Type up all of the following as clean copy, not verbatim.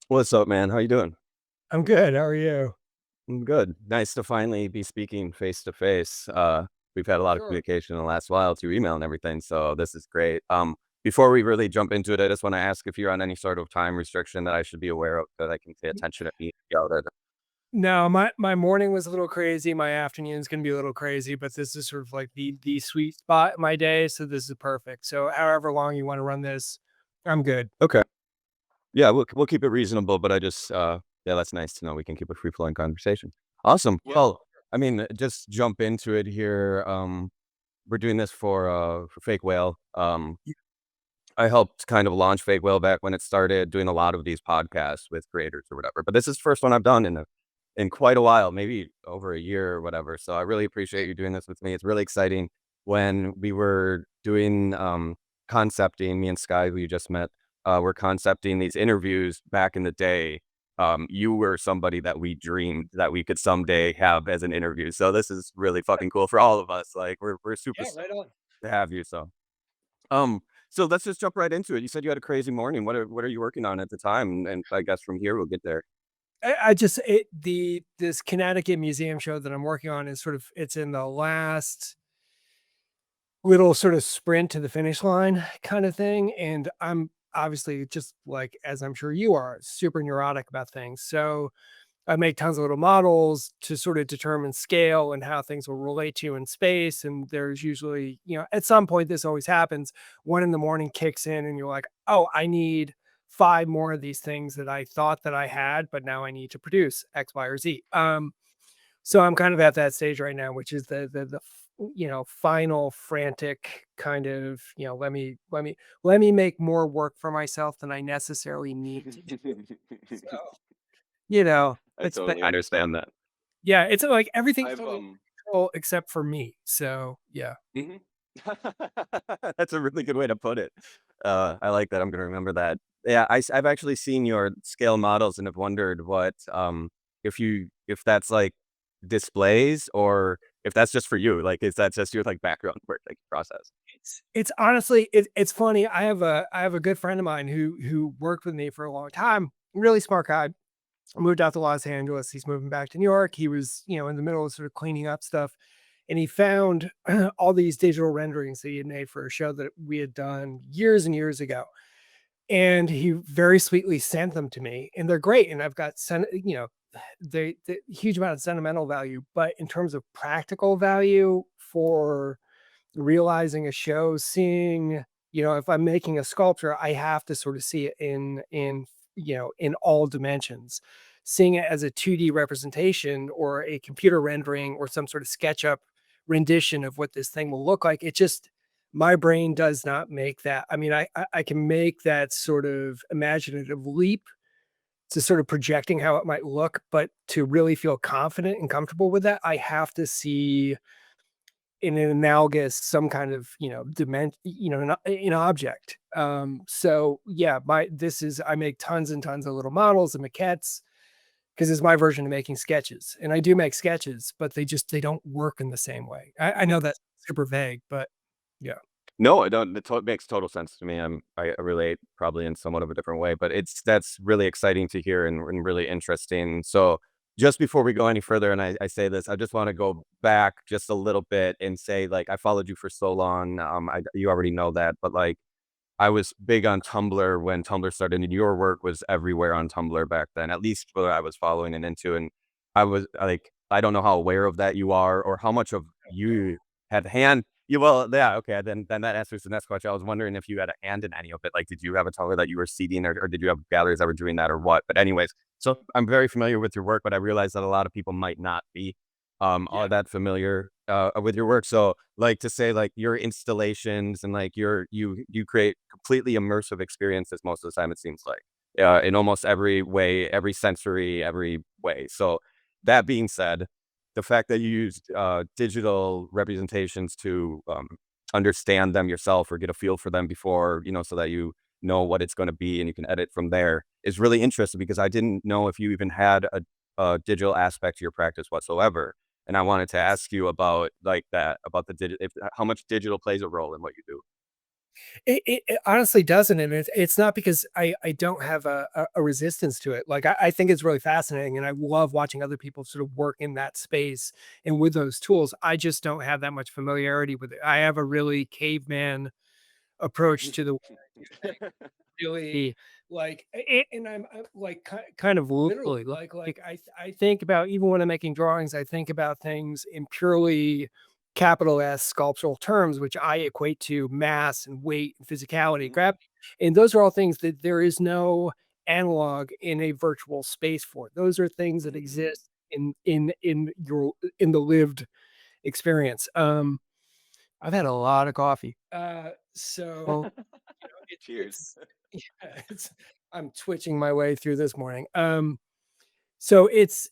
What's up, man? How you doing? I'm good. How are you? I'm good. Nice to finally be speaking face to face. We've had a lot of Sure. communication in the last while through email and everything, so this is great. Before we really jump into it, I just want to ask if you're on any sort of time restriction that I should be aware of that I can pay attention to me out at. No, my morning was a little crazy. My afternoon's gonna be a little crazy, but this is sort of like the sweet spot in my day. So this is perfect. So however long you want to run this, I'm good. Okay. Yeah, we'll keep it reasonable, but I just yeah, that's nice to know we can keep a free flowing conversation. Awesome. Yeah. Well, I mean, just jump into it here. We're doing this for Fake Whale. I helped kind of launch Fakewhale back when it started doing a lot of these podcasts with creators or whatever, but this is the first one I've done in quite a while, maybe over a year or whatever, so I really appreciate you doing this with me. It's really exciting. When we were doing, concepting, me and Sky, who you just met, were concepting these interviews back in the day. You were somebody that we dreamed that we could someday have as an interview, so this is really fucking cool for all of us, like, we're super Yeah, right stoked on. to have you, um, so let's just jump right into it. You said you had a crazy morning. What are you working on at the time? And I guess from here we'll get there. I just it the this Connecticut museum show that I'm working on is sort of it's in the last little sort of sprint to the finish line kind of thing. And I'm obviously just like as I'm sure you are, super neurotic about things. So I make tons of little models to sort of determine scale and how things will relate to you in space. And there's usually, at some point, this always happens. 1 in the morning kicks in, and you're like, oh, I need five more of these things that I thought that I had, but now I need to produce X, Y, or Z. So I'm kind of at that stage right now, which is final frantic kind of, let me make more work for myself than I necessarily need to do. So, I it's been totally understand that. yeah, it's like everything's I've totally in control except for me. So, yeah. Mhm. That's a really good way to put it. I like that. I'm gonna remember that. Yeah, I've actually seen your scale models and have wondered what if that's like displays or if that's just for you. Like, is that just your like background work, like process? It's honestly it's funny. I have a good friend of mine who worked with me for a long time. Really smart guy. Moved out to Los Angeles. He's moving back to New York. He was, in the middle of sort of cleaning up stuff, and he found all these digital renderings that he had made for a show that we had done years and years ago. And he very sweetly sent them to me, and they're great. And I've got the huge amount of sentimental value, but in terms of practical value for realizing a show, seeing, if I'm making a sculpture, I have to sort of see it in all dimensions. Seeing it as a 2D representation or a computer rendering or some sort of SketchUp rendition of what this thing will look like, it just my brain does not make that. I mean, I can make that sort of imaginative leap to sort of projecting how it might look, but to really feel confident and comfortable with that, I have to see in an analogous some kind of dimension, an object. So yeah, my this is I make tons and tons of little models and maquettes because it's my version of making sketches, and I do make sketches, but they don't work in the same way. I know that's super vague, but yeah. No, I don't. It makes total sense to me. I relate probably in somewhat of a different way, but that's really exciting to hear and really interesting. So, just before we go any further, and I say this, I just want to go back just a little bit and say, like, I followed you for so long. You already know that, but like, I was big on Tumblr when Tumblr started, and your work was everywhere on Tumblr back then, at least what I was following and into. And I was like, I don't know how aware of that you are, or how much of you had hand. You well, yeah, okay. Then that answers the next question. I was wondering if you had a hand in any of it. Like, did you have a Tumblr that you were seeding, or did you have galleries that were doing that, or what? But anyways, so I'm very familiar with your work, but I realize that a lot of people might not be all Yeah. that familiar with your work. So like to say like your installations and like you create completely immersive experiences most of the time, it seems like in almost every way, every sensory, every way. So that being said, the fact that you used digital representations to understand them yourself or get a feel for them before, so that you know what it's going to be and you can edit from there is really interesting because I didn't know if you even had a digital aspect to your practice whatsoever. And I wanted to ask you about like that, about the how much digital plays a role in what you do. It honestly doesn't, and it's not because I don't have a resistance to it. Like, I think it's really fascinating, and I love watching other people sort of work in that space and with those tools. I just don't have that much familiarity with it. I have a really caveman approach to the really like and I'm like kind of literally like I think about even when I'm making drawings, I think about things in purely capital S sculptural terms, which I equate to mass and weight and physicality, Mhm, gravity. And those are all things that there is no analog in a virtual space for. Those are things that mhm. exist in the lived experience. I've had a lot of coffee. So Cheers. it's yeah, it's I'm twitching my way through this morning. So it's,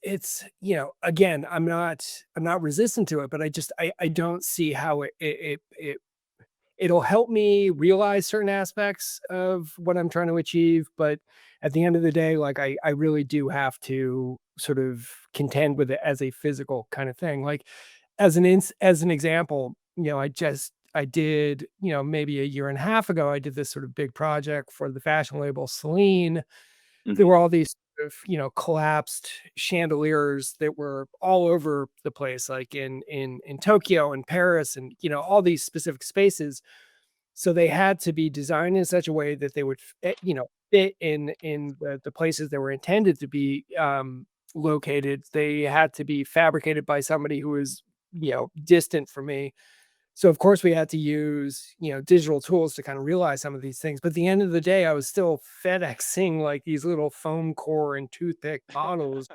again, I'm not resistant to it, but I don't see how it'll help me realize certain aspects of what I'm trying to achieve, but at the end of the day, like, I really do have to sort of contend with it as a physical kind of thing. Like, as an example, I did, maybe a year and a half ago, I did this sort of big project for the fashion label Celine. There Mhm, were all these sort of, collapsed chandeliers that were all over the place, like in Tokyo and Paris and, all these specific spaces. So they had to be designed in such a way that they would fit in the places that were intended to be, located. They had to be fabricated by somebody who was, distant from me. So, of course, we had to use, digital tools to kinda realize some of these things, but at the end of the day, I was still FedExing, like, these little foam core and toothpick models,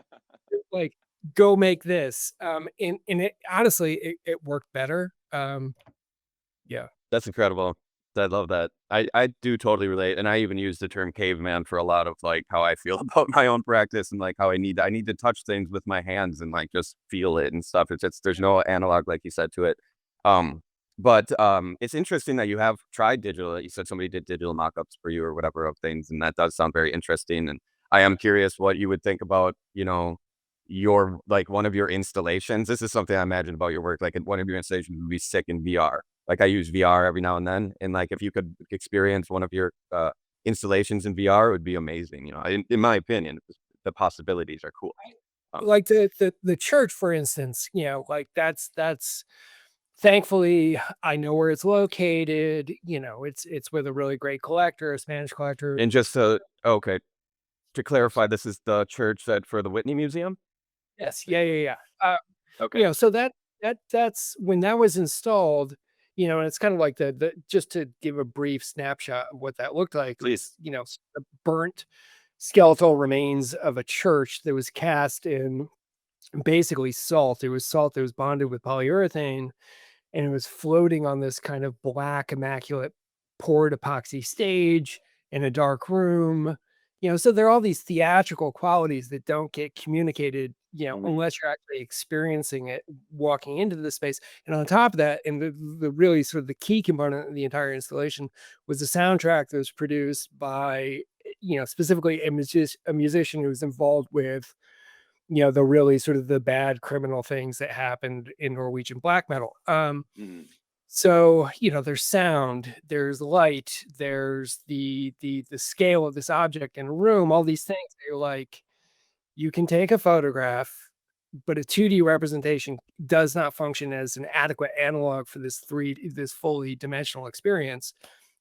like, "Go make this," and it honestly, it worked better, yeah. That's incredible. I love that. I do totally relate, and I even use the term caveman for a lot of, like, how I feel about my own practice and, like, how I need to touch things with my hands and, like, just feel it and stuff. It's just there's no analog, like you said, to it. Um, it's interesting that you have tried digital. You said somebody did digital mock-ups for you or whatever of things, and that does sound very interesting, and I am curious what you would think about, your like, one of your installations. This is something I imagine about your work, like, one of your installations would be sick in VR. Like, I use VR every now and then, and, like, if you could experience one of your, installations in VR, it would be amazing, in my opinion, the possibilities are cool. Um, Like, the church, for instance, like, that's thankfully, I know where it's located, it's with a really great collector, a Spanish collector. and just to okay, to clarify, this is the church that for the Whitney Museum? Yes, yeah, yeah, yeah. Okay, So that's when that was installed, and it's kind of like the just to give a brief snapshot of what that looked like, please. it's, the burnt skeletal remains of a church that was cast in basically salt. It was salt that was bonded with polyurethane, and it was floating on this kind of black, immaculate poured epoxy stage in a dark room. So there are all these theatrical qualities that don't get communicated, Mhm, unless you're actually experiencing it walking into the space. And on top of that, and the really sort of the key component of the entire installation was the soundtrack that was produced by, specifically a musician who was involved with, the really sort of the bad criminal things that happened in Norwegian black metal. mhm. So, there's sound, there's light, there's the scale of this object in a room, all these things that you're like, you can take a photograph, but a 2D representation does not function as an adequate analog for this fully dimensional experience.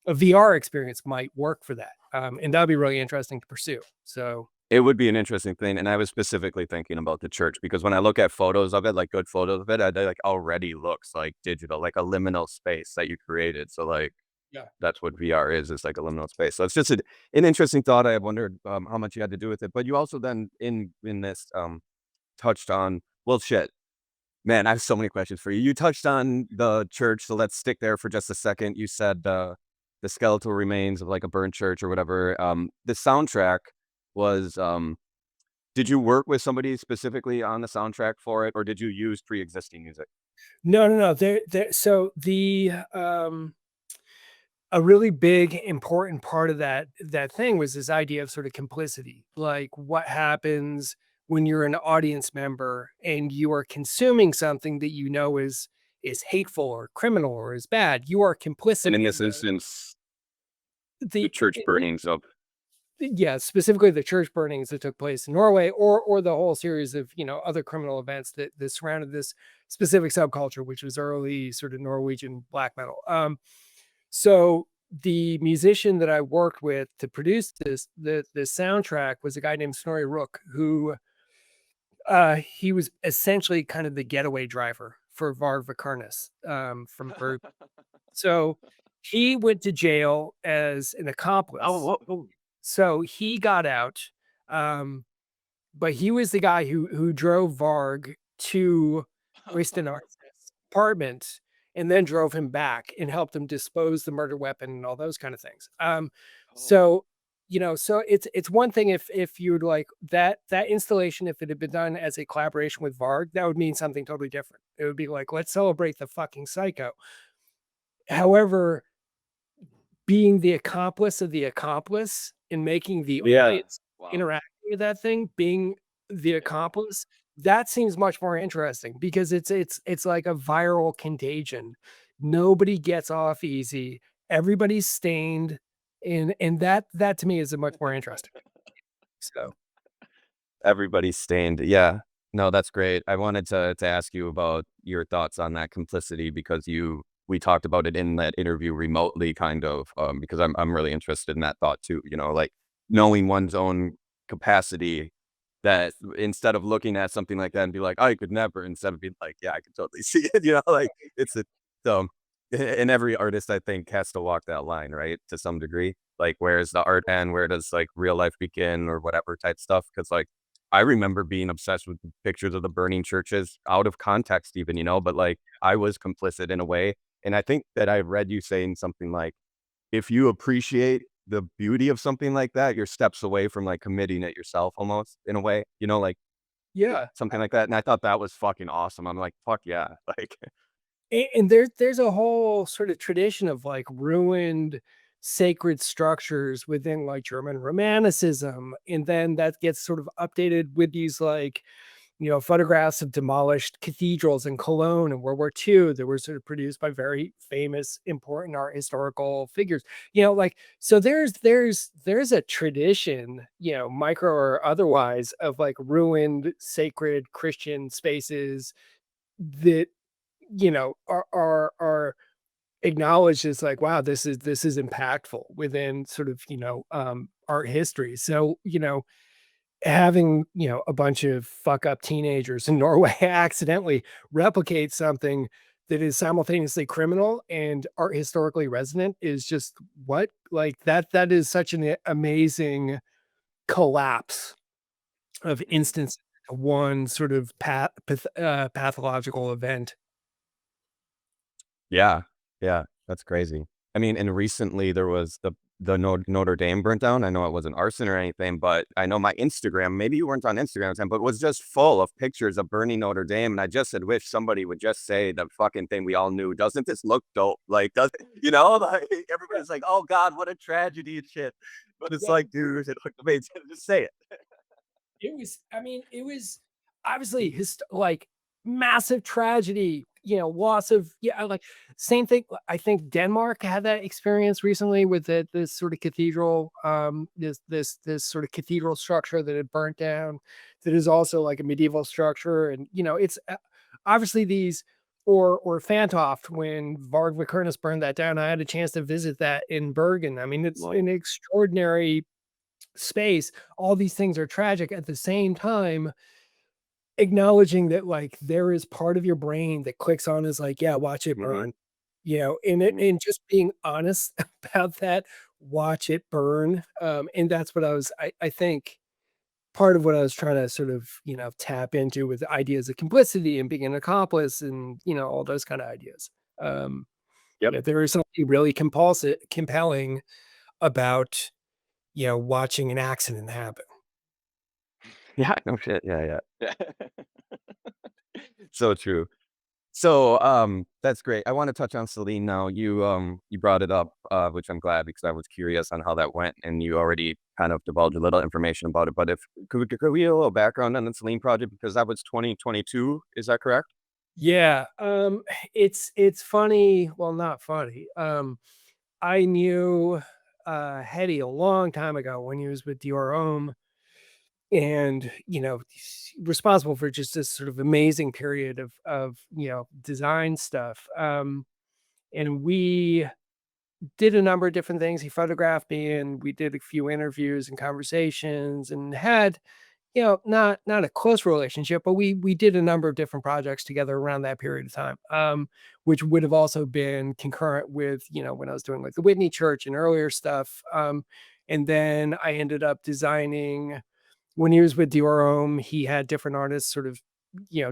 A VR experience might work for that, and that'd be really interesting to pursue. So, It would be an interesting thing, and I was specifically thinking about the church because when I look at photos of it, like, good photos of it, they, like, already looks like digital, like a liminal space that you created, so, like, yeah. that's what VR is, it's like a liminal space. So it's just an interesting thought. I have wondered, how much you had to do with it, but you also then in this, touched on well, shit, man, I have so many questions for you. You touched on the church, so let's stick there for just a second. You said, the skeletal remains of, like, a burnt church or whatever. The soundtrack was, did you work with somebody specifically on the soundtrack for it, or did you use pre-existing music? No, no, no. So a really big important part of that thing was this idea of sort of complicity. Like, what happens when you're an audience member and you are consuming something that is hateful or criminal or is bad? You are And complicit in in this the instance The the church burnings of yeah, specifically the church burnings that took place in Norway, or the whole series of other criminal events that surrounded this specific subculture, which was early sort of Norwegian black metal. So the musician that I worked with to produce the soundtrack was a guy named Snorri Rook, who he was essentially kind of the getaway driver for Varg Vikernes from Berg. So he went to jail as an accomplice. oh, So he got out, um, but he was the guy who drove Varg to Oystenar's apartment and then drove him back and helped him dispose the murder weapon and all those kind of things. oh, So so it's one thing if you'd like that installation, if it had been done as a collaboration with Varg, that would mean something totally different. It would be like, let's celebrate the fucking psycho. However, being the accomplice of the accomplice and making the yeah. audience Wow. interact with that thing, being the accomplice, that seems much more interesting because it's like a viral contagion. Nobody gets off easy. Everybody's stained, and that to me is a much more interesting. So Everybody's stained. Yeah. No, that's great. I wanted to ask you about your thoughts on that complicity because we talked about it in that interview remotely kind of because I'm really interested in that thought too, like knowing one's own capacity that instead of looking at something like that and be like, I could never, instead of being like, yeah, I can totally see it, like it's a so and every artist I think has to walk that line, right? To some degree. Like where's the art end? Where does like real life begin or whatever type stuff? Because like I remember being obsessed with the pictures of the burning churches out of context even, but like I was complicit in a way. And I think that I read you saying something like, if you appreciate the beauty of something like that, you're steps away from like committing it yourself almost in a way, like yeah, something like that. And I thought that was fucking awesome. I'm like, fuck yeah. Like, and there's a whole sort of tradition of like ruined sacred structures within like German Romanticism, and then that gets sort of updated with these like photographs of demolished cathedrals in Cologne in World War II that were sort of produced by very famous, important art historical figures. Like so there's a tradition, micro or otherwise, of like ruined sacred Christian spaces that are acknowledged as like, wow, this is impactful within sort of art history. So having a bunch of fuck up teenagers in Norway accidentally replicate something that is simultaneously criminal and art historically resonant is just what like that is such an amazing collapse of Mhm. instance, one sort of pathological event. yeah, yeah, that's crazy. I mean, and recently there was the Notre Dame burnt down. I know it wasn't arson or anything, but I know my Instagram, maybe you weren't on Instagram at the time, but it was just full of pictures of burning Notre Dame. And I just had wished somebody would just say the fucking thing we all knew. Doesn't this look dope? Like, does like everybody's like, oh God, what a tragedy and shit. But it's Yeah. like, dude, it looked amazing. Just say it. It was obviously like massive tragedy, loss of, yeah, like same thing. I think Denmark had that experience recently with this sort of cathedral, this sort of cathedral structure that had burnt down, that is also like a medieval structure. And, it's obviously these, or Fantoft, when Varg Vikernes burned that down. I had a chance to visit that in Bergen. I mean, it's Whoa. an extraordinary space. All these things are tragic at the same time, acknowledging that like there is part of your brain that clicks on is like, yeah, watch it Hmm. burn, and it Hmm. and just being honest about that, watch it burn. And that's what I think part of what I was trying to sort of, tap into with ideas of complicity and being an accomplice and, all those kind of ideas. Um, Yep. there is something really compelling about, watching an accident happen. Yeah, no shit. Yeah, yeah. So true. So, that's great. I want to touch on Celine now. You brought it up, which I'm glad because I was curious on how that went, and you already kind of divulged a little information about it. But if could we get a little background on the Celine project because that was 2022, is that correct? Yeah, it's funny, well, not funny. I knew Hetty a long time ago when he was with Dior Homme, and he's responsible for just this sort of amazing period of design stuff. And we did a number of different things. He photographed me, and we did a few interviews and conversations, and had not a close relationship, but we did a number of different projects together around that period of time, which would have also been concurrent with, when I was doing like the Whitney Church and earlier stuff. And then I ended up designing when he was with Dior Homme. He had different artists sort of,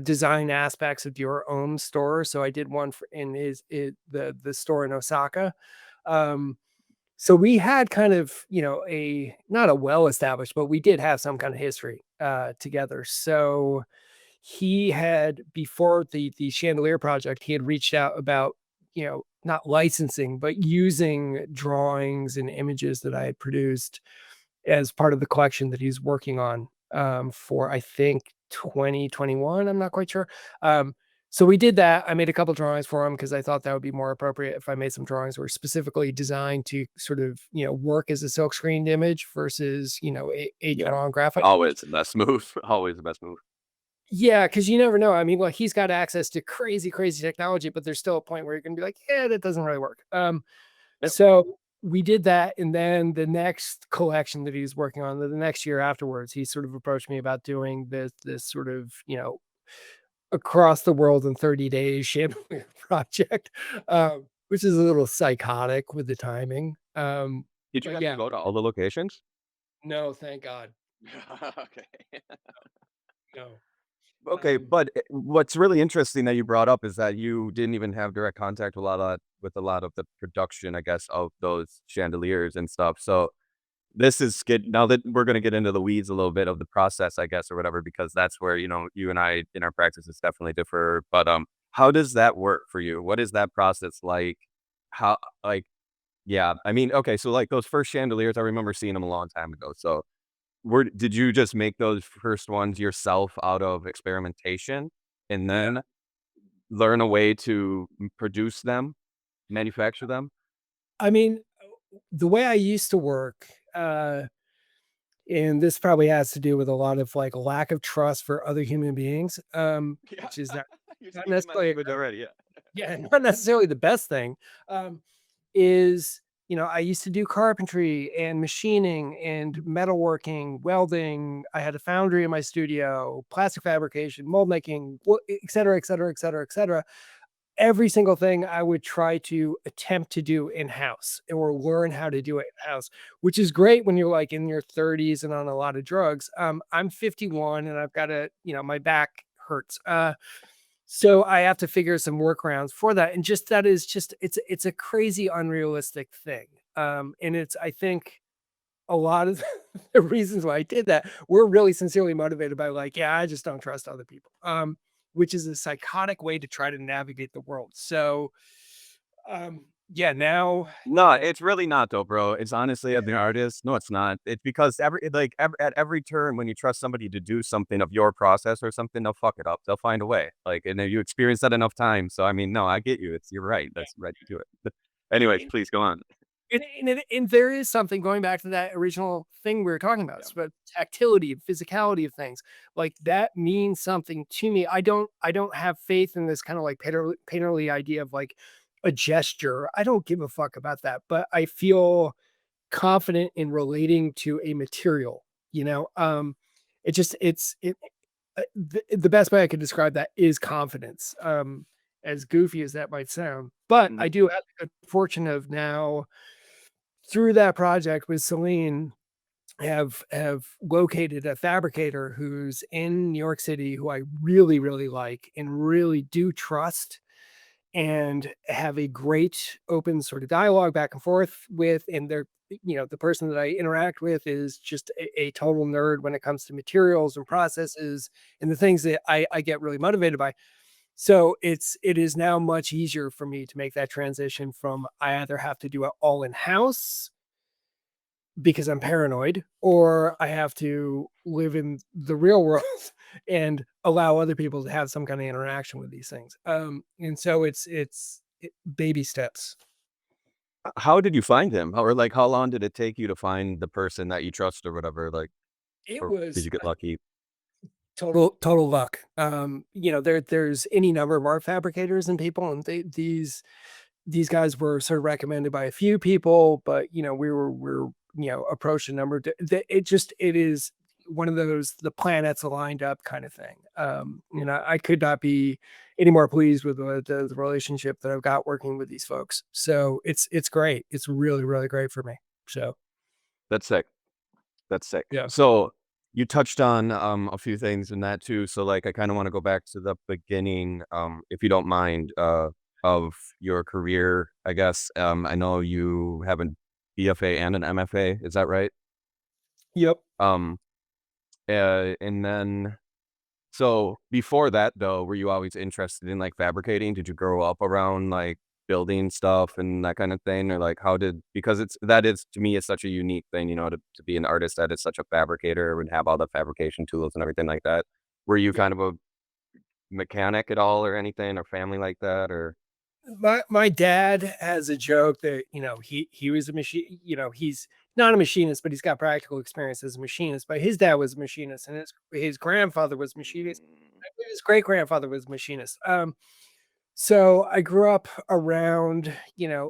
design aspects of Dior Homme's store. So I did one for in the store in Osaka. Um, so we had kind of, a not a well established, but we did have some kind of history together. So he had, before the chandelier project, he had reached out about, not licensing, but using drawings and images that I had produced as part of the collection that he's working on, for I think 2021. I'm not quite sure. So we did that. I made a couple drawings for him because I thought that would be more appropriate if I made some drawings that were specifically designed to sort of, work as a silk screened image versus, a Yeah. drawn graphic. Always the best move. Always the best move. Yeah, because you never know. I mean, he's got access to crazy, crazy technology, but there's still a point where you're gonna be like, yeah, that doesn't really work. Yep. So we did that, and then the next collection that he's working on, the next year afterwards, he sort of approached me about doing this sort of, across the world in 30 days chandelier project, which is a little psychotic with the timing. Did you But have to yeah, go to all the locations? no, thank God. Okay. No. Okay, Um, but what's really interesting that you brought up is that you didn't even have direct contact with a lot of the production, I guess, of those chandeliers and stuff. So this is good. Now that we're gonna get into the weeds a little bit of the process, I guess, or whatever, because that's where, you and I in our practices definitely differ. But how does that work for you? What is that process like? How like yeah, I mean, okay, so like those first chandeliers, I remember seeing them a long time ago. So did you just make those first ones yourself out of experimentation and then learn a way to produce them, manufacture them? I mean, the way I used to work, and this probably has to do with a lot of like lack of trust for other human beings, Yeah. which is not You're not speaking my necessarily language already, yeah. yeah, not necessarily the best thing. Is I used to do carpentry and machining and metalworking, welding. I had a foundry in my studio, plastic fabrication, mold making, et cetera, et cetera, et cetera, et cetera. Every single thing I would try to attempt to do in-house or learn how to do it in-house, which is great when you're like in your 30s and on a lot of drugs. I'm 51 and I've got my back hurts. So I have to figure some workarounds for that. And just that is just it's a crazy unrealistic thing. And it's I think a lot of the reasons why I did that were really sincerely motivated by like, yeah, I just don't trust other people. Which is a psychotic way to try to navigate the world. So yeah, now, No, it's really not though, bro. It's honestly as an artist, no, it's not. It's because at every turn when you trust somebody to do something of your process or something, they'll fuck it up. They'll find a way. Like, and then you experience that enough times. So I mean, no, I get you. You're right. That's right to do it. Anyways, yeah. please go on. And there is something going back to that original thing we were talking about. Yeah. It's about tactility and physicality of things. Like that means something to me. I don't have faith in this kind of like painterly idea of like a gesture. I don't give a fuck about that. But I feel confident in relating to a material, you know? It just it the best way I could describe that is confidence. As goofy as that might sound. But I Mhm. do have the good fortune of now through that project with Celine, have located a fabricator who's in New York City who I really, really like and really do trust and have a great open sort of dialogue back and forth with. And they're, the person that I interact with is just a total nerd when it comes to materials and processes and the things that I get really motivated by. So it is now much easier for me to make that transition from I either have to do it all in house because I'm paranoid, or I have to live in the real world and allow other people to have some kind of interaction with these things. And so baby steps. How did you find him? Or like, how long did it take you to find the person that you trust or whatever? Like, It or did was you get lucky? total luck. There's any number of art fabricators and people, and these guys were sort of recommended by a few people, but we're approached a number. It is one of those the planets aligned up kind of thing. I could not be any more pleased with the relationship that I've got working with these folks. So it's great. It's really great for me. So That's sick. That's sick. yeah. So you touched on a few things in that too. So like I kind of want to go back to the beginning, if you don't mind, of your career, I guess. I know you have an BFA and an MFA, is that right? Yep. Um, and then so before that though, were you always interested in like fabricating? Did you grow up around like building stuff and that kind of thing? Or like how did, because it's that is to me is such a unique thing, to be an artist that is such a fabricator and have all the fabrication tools and everything like that. Were you Yep. kind of a mechanic at all or anything or family like that or My dad has a joke that he was a machine. He's not a machinist, but he's got practical experience as a machinist. But his dad was a machinist, and his grandfather was a machinist. I believe his great grandfather was a machinist. So I grew up around, and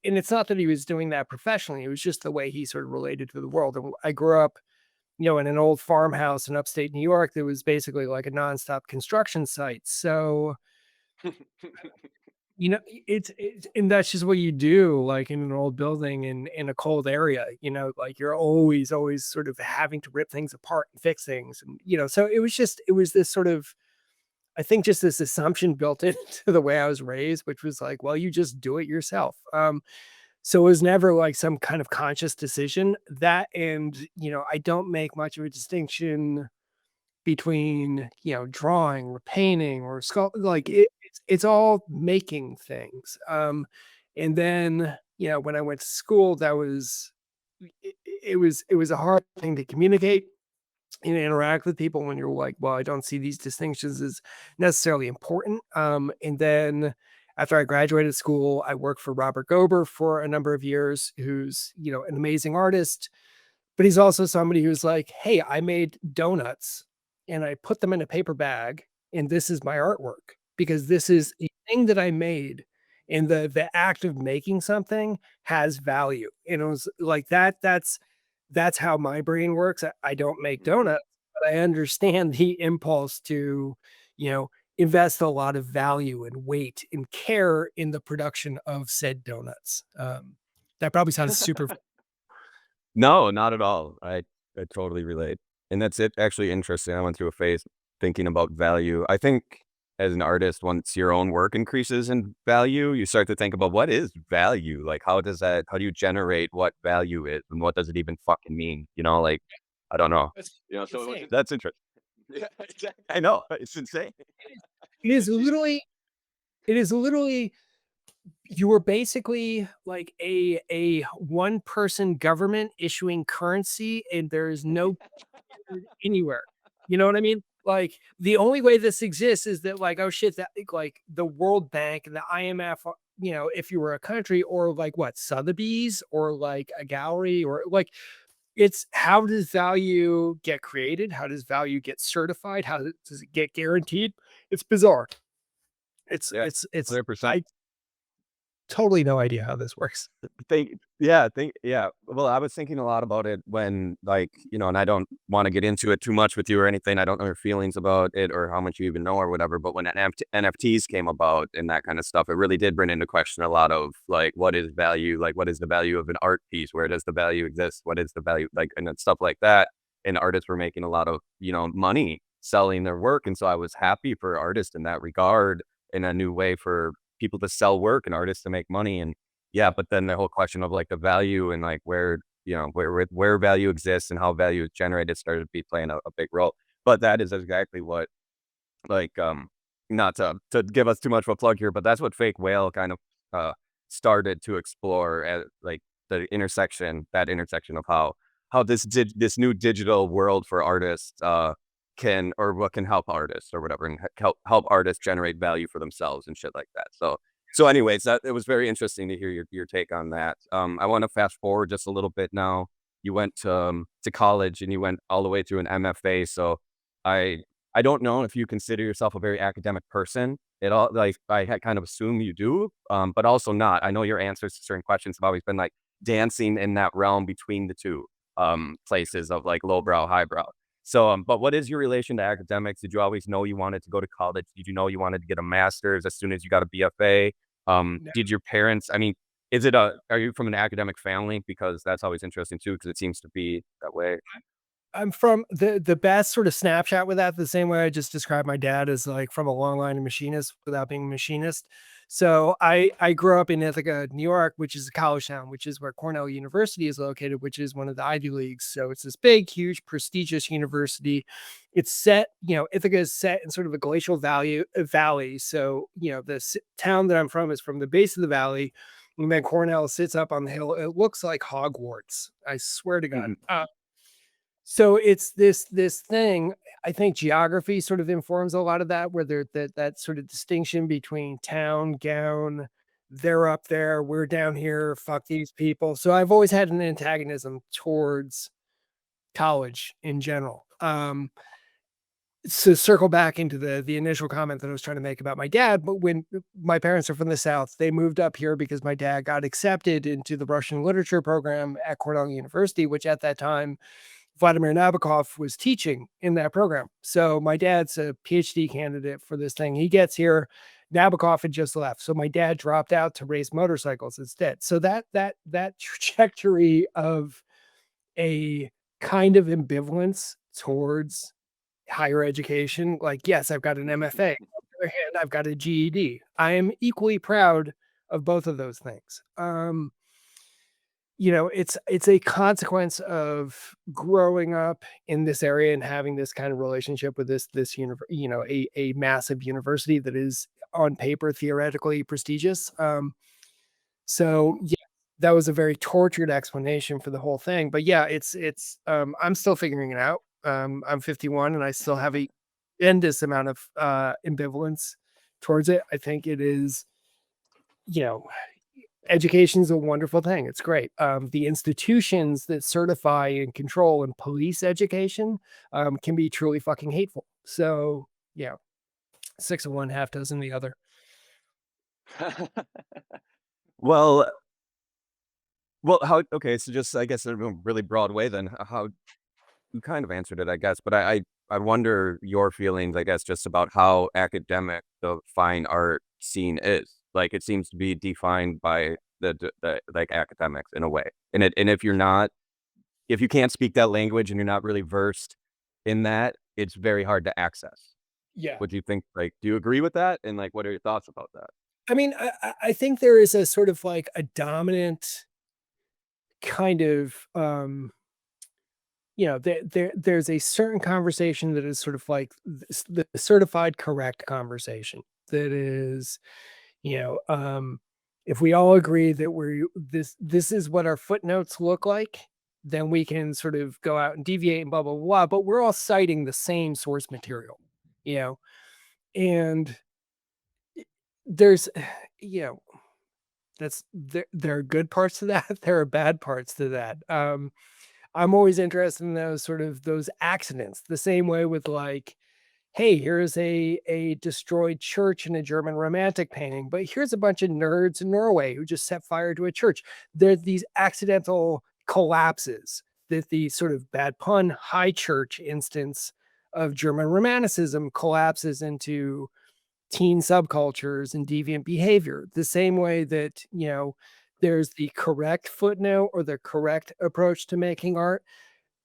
it's not that he was doing that professionally. It was just the way he sort of related to the world. And I grew up, in an old farmhouse in upstate New York that was basically like a nonstop construction site. So it's and that's just what you do, like, in an old building in a cold area, like, you're always sort of having to rip things apart and fix things, and, so it was this sort of I think just this assumption built into the way I was raised, which was like, well, you just do it yourself. So it was never like some kind of conscious decision that, and, I don't make much of a distinction between, drawing or painting or like it's all making things. And then, when I went to school, that was it was a hard thing to communicate and interact with people when you're like, well, I don't see these distinctions as necessarily important. And then after I graduated school, I worked for Robert Gober for a number of years, who's, an amazing artist, but he's also somebody who's like, "Hey, I made donuts and I put them in a paper bag, and this is my artwork because this is a thing that I made, and the act of making something has value." And it was like that's how my brain works. I don't make Mhm. donuts, but I understand the impulse to, you know, invest a lot of value and weight and care in the production of said donuts. That probably sounds super. No, not at all. I totally relate. And that's it actually interesting. I went through a phase thinking about value. I think as an artist, once your own work increases in value, you start to think about what is value? Like how do you generate what value is and what does it even fucking mean? Like I don't know. That's So insane. that's interesting. Yeah, exactly. I know. It's insane. It is It's just literally it is literally you were basically like a one person government issuing currency, and there's no standard anywhere. You know what I mean? Like, the only way this exists is that, like, oh shit, that like the World Bank and the IMF, if you were a country, or like what, Sotheby's, or like a gallery, or like it's how does value get created? How does value get certified? How does it get guaranteed? It's bizarre. yeah, It's 100%. I totally no idea how this works. Yeah. Well, I was thinking a lot about it when like, and I don't want to get into it too much with you or anything. I don't know your feelings about it or how much you even know or whatever. But when NFTs came about and that kind of stuff, it really did bring into question a lot of like, what is value? Like, what is the value of an art piece? Where does the value exist? What is the value? Like, and then stuff like that. And artists were making a lot of, money selling their work. And so I was happy for artists in that regard in a new way for people to sell work and artists to make money. And yeah, but then the whole question of like the value and like where, where value exists and how value is generated started to be playing a big role. But that is exactly what like not to give us too much of a plug here, but that's what Fake Whale kind of started to explore at like that intersection of how this new digital world for artists can or what can help artists or whatever and help artists generate value for themselves and shit like that. So So anyways, that it was very interesting to hear your take on that. I want to fast forward just a little bit now. You went to college and you went all the way through an MFA. So I I don't know if you consider yourself a very academic person at all. Like I had kind of assume you do, but also not. I know your answers to certain questions have always been like dancing in that realm between the two places of like lowbrow, highbrow. So, but what is your relation to academics? Did you always know you wanted to go to college? Did you know you wanted to get a master's as soon as you got a BFA? Did your parents, I mean, are you from an academic family? Because that's always interesting too, because it seems to be that way. I'm from the best sort of snapshot with that, the same way I just described my dad as like from a long line of machinists without being a machinist. So I grew up in Ithaca, New York, which is a college town, which is where Cornell University is located, which is one of the Ivy Leagues. So it's this big, huge, prestigious university. It's set, Ithaca is set in sort of a glacial valley. So, the town that I'm from is from the base of the valley. And then Cornell sits up on the hill. It looks like Hogwarts. I swear to God. Mhm. So it's this thing. I think geography sort of informs a lot of that, where that sort of distinction between town, gown, they're up there, we're down here, fuck these people. So I've always had an antagonism towards college in general. To circle back into the initial comment that I was trying to make about my dad, but when my parents are from the South, they moved up here because my dad got accepted into the Russian literature program at Cornell University, which at that time Vladimir Nabokov was teaching in that program. So my dad's a PhD candidate for this thing. He gets here, Nabokov had just left. So my dad dropped out to race motorcycles instead. So that trajectory of a kind of ambivalence towards higher education, like, yes, I've got an MFA. On the other hand, I've got a GED. I am equally proud of both of those things. It's a consequence of growing up in this area and having this kind of relationship with a massive university that is on paper theoretically prestigious. So yeah, that was a very tortured explanation for the whole thing. But yeah, I'm still figuring it out. I'm 51 and I still have a endless amount of ambivalence towards it. I think it is, you know, education is a wonderful thing. It's great. The institutions that certify and control and police education can be truly fucking hateful. So yeah, six of one, half dozen the other. Well, well, how? Okay, so just I guess in a really broad way, then how you kind of answered it, I guess. But I wonder your feelings, I guess, just about how academic the fine art scene is. Like it seems to be defined by the like academics in a way, and if you're not, if you can't speak that language and you're not really versed in that, it's very hard to access. Yeah. What do you think? Like, do you agree with that? And like, what are your thoughts about that? I mean, I think there is a sort of like a dominant kind of there's a certain conversation that is sort of like the certified correct conversation that is, you know, um, if we all agree that this is what our footnotes look like, then we can sort of go out and deviate and blah blah blah. But we're all citing the same source material, you know, and there's, you know, there are good parts to that. There are bad parts to that. I'm always interested in those accidents, the same way with like, hey, here's a destroyed church in a German romantic painting, but here's a bunch of nerds in Norway who just set fire to a church. There's these accidental collapses that the sort of bad pun high church instance of German romanticism collapses into teen subcultures and deviant behavior. The same way that, there's the correct footnote or the correct approach to making art,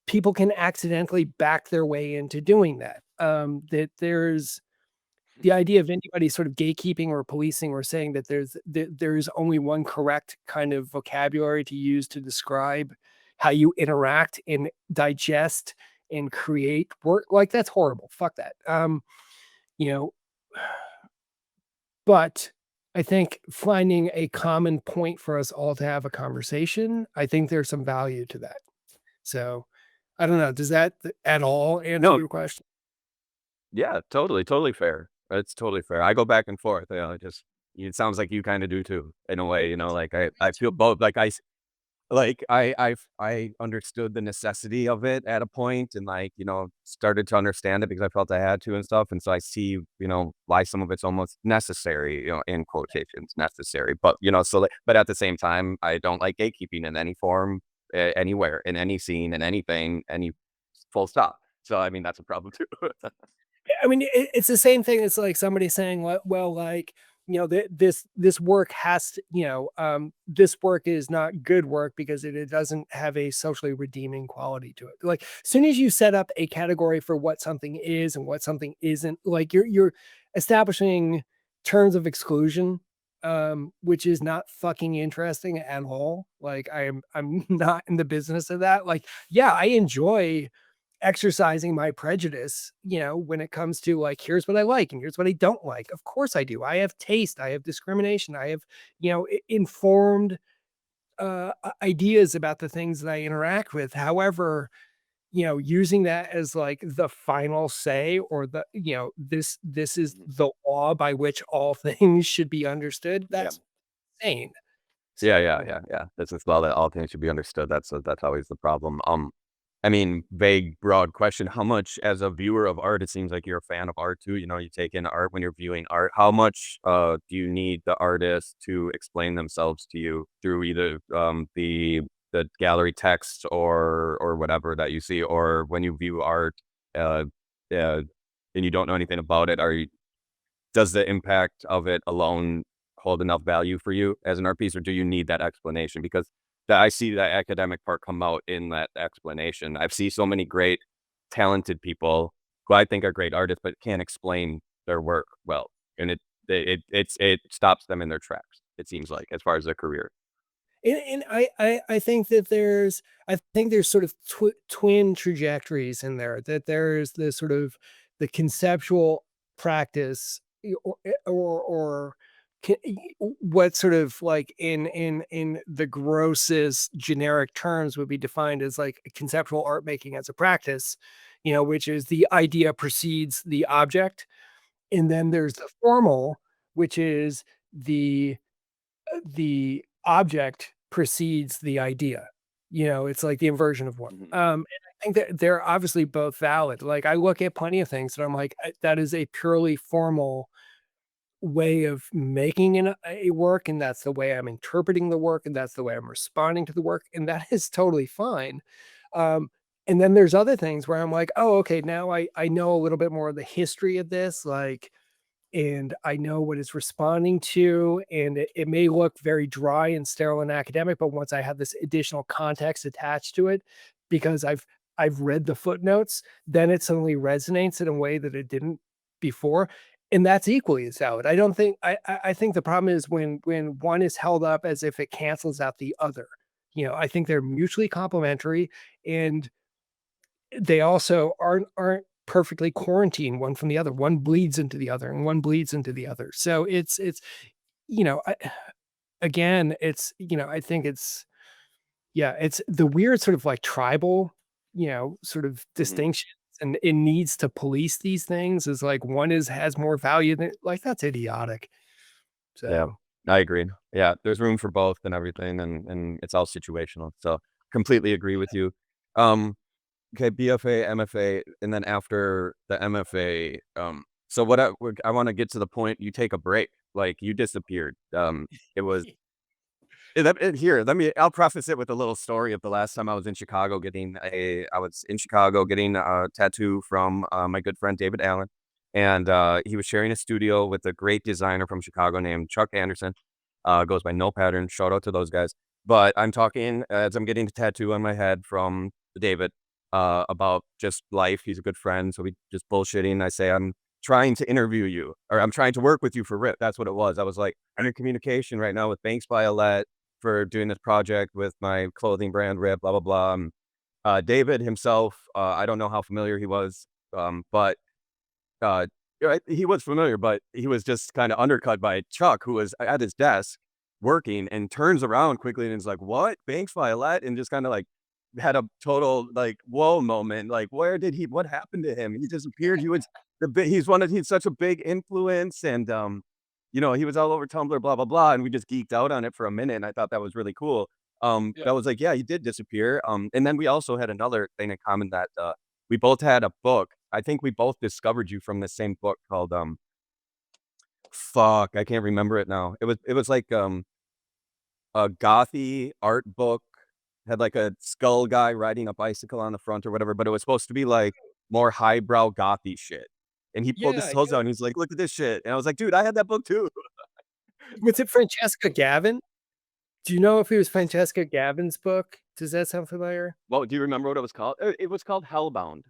people can accidentally back their way into doing that. That there's the idea of anybody sort of gatekeeping or policing or saying that there's only one correct kind of vocabulary to use to describe how you interact and digest and create work, like that's horrible. Fuck that. You know, but I think finding a common point for us all to have a conversation, I think there's some value to that. So, I don't know, does that at all answer No, your question? yeah, totally, totally fair. It's totally fair. I go back and forth. it sounds like you kind of do too, in a way, you know, like I feel both. Like, I understood the necessity of it at a point and, like, you know, started to understand it because I felt I had to and stuff, and so I see, you know, why some of it's almost necessary, you know, in quotations, necessary, but, you know, so, like but at the same time, I don't like gatekeeping in any form, anywhere, in any scene, in anything, any full stop. So, I mean, that's a problem too. I mean, it's the same thing as like somebody saying, well, like, you know, this work has to, you know, this work is not good work because it doesn't have a socially redeeming quality to it. Like, as soon as you set up a category for what something is and what something isn't, like you're establishing terms of exclusion, which is not fucking interesting at all. Like, I'm not in the business of that. Like, yeah, I enjoy exercising my prejudice, you know, when it comes to like, here's what I like and here's what I don't like. Of course I do. I have taste, I have discrimination, I have, you know, informed ideas about the things that I interact with. However, you know, using that as like the final say or the, you know, this is Mhm. the law by which all things should be understood. Yeah. That's insane. Yeah, So, yeah, yeah, yeah. This is well that all things should be understood. That's always the problem. I mean, vague, broad question. How much, as a viewer of art, it seems like you're a fan of art too. You know, you take in art when you're viewing art. How much do you need the artist to explain themselves to you through either the gallery text or whatever that you see, or when you view art, uh, uh, and you don't know anything about it? Does the impact of it alone hold enough value for you as an art piece, or do you need that explanation? Because I see that academic part come out in that explanation. I've seen so many great, talented people who I think are great artists, but can't explain their work well, and it stops them in their tracks. It seems like, as far as their career. and I think that I think there's sort of twin trajectories in there, that there's the sort of the conceptual practice or what sort of like in the grossest generic terms would be defined as like conceptual art making as a practice, you know, which is the idea precedes the object. And then there's the formal, which is the object precedes the idea. You know, it's like the inversion of one. Mhm, And I think that they're obviously both valid. Like, I look at plenty of things that I'm like, that is a purely formal way of making a work, and that's the way I'm interpreting the work, and that's the way I'm responding to the work, and that is totally fine. Um, and then there's other things where I'm like, oh, okay, now I know a little bit more of the history of this, like, and I know what it's responding to, and it may look very dry and sterile and academic, but once I have this additional context attached to it, because I've read the footnotes, then it suddenly resonates in a way that it didn't before, and that's equally as valid. I don't think I think the problem is when one is held up as if it cancels out the other. You know, I think they're mutually complementary, and they also aren't perfectly quarantined one from the other. One bleeds into the other, and one bleeds into the other. So it's you know, again, it's, you know, I think it's, yeah, it's the weird sort of like tribal, you know, sort of mhm. distinctions, and it needs to police these things is like one is has more value than, like, that's idiotic. Yeah, So I agree. Yeah, there's room for both and everything, and it's all situational. So completely agree with you. Um, okay, BFA, MFA, and then after the MFA, so I want to get to the point. You take a break, like you disappeared. It was here. I'll preface it with a little story of the last time I was in Chicago I was in Chicago getting a tattoo from my good friend David Allen, and he was sharing a studio with a great designer from Chicago named Chuck Anderson. Goes by No Pattern. Shout out to those guys. But I'm talking as I'm getting the tattoo on my head from David about just life. He's a good friend, so we just bullshitting. I say I'm trying to interview you, or I'm trying to work with you for RIP. That's what it was. I was like, I'm in communication right now with Banks Violette for doing this project with my clothing brand RIP, blah blah blah. David himself, I don't know how familiar he was, but uh, right, he was familiar, but he was just kind of undercut by Chuck, who was at his desk working, and turns around quickly and is like, "What? Banks Violet?" And just kind of like had a total like whoa moment. Like, where did he? What happened to him? He disappeared. He was he's such a big influence, and he was all over Tumblr, blah, blah, blah, and we just geeked out on it for a minute, and I thought that was really cool. Yeah. But I was like, "Yeah, he did disappear." And then we also had another thing in common that, we both had a book. I think we both discovered you from the same book called, fuck, I can't remember it now. It was like, a gothy art book, had like a skull guy riding a bicycle on the front or whatever, but it was supposed to be like more highbrow gothy shit. And he pulled his Yeah, toes yeah. out and he's like, "Look at this shit." And I was like, "Dude, I had that book too." Was it Francesca Gavin? Do you know if it was Francesca Gavin's book? Does that sound familiar? Well, do you remember what it was called? It was called Hellbound.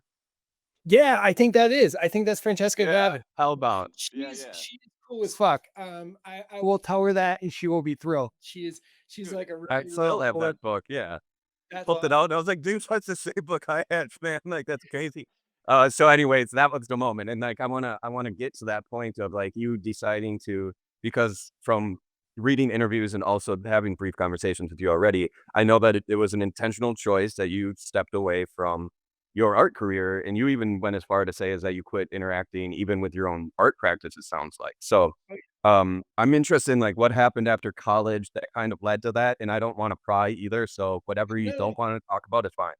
Yeah, I think that is. I think that's Francesca Yeah, Gavin. Hellbound. Yeah, She's yeah. she's cool as fuck. I will tell her that and she will be thrilled. She's Dude, like a I really, really still have cool. that book, yeah. That's Pulled it awesome. out, and I was like, "Dude, that's the same book I had, man." Like, that's crazy. So anyways, that was the moment, and, like, I wanna get to that point of, like, you deciding to because from reading interviews and also having brief conversations with you already, I know that it was an intentional choice that you stepped away from your art career, and you even went as far to say is that you quit interacting even with your own art practice, it sounds like. So, I'm interested in, like, what happened after college that kind of led to that, and I don't wanna pry either, so whatever you No, no, don't wanna talk about is fine.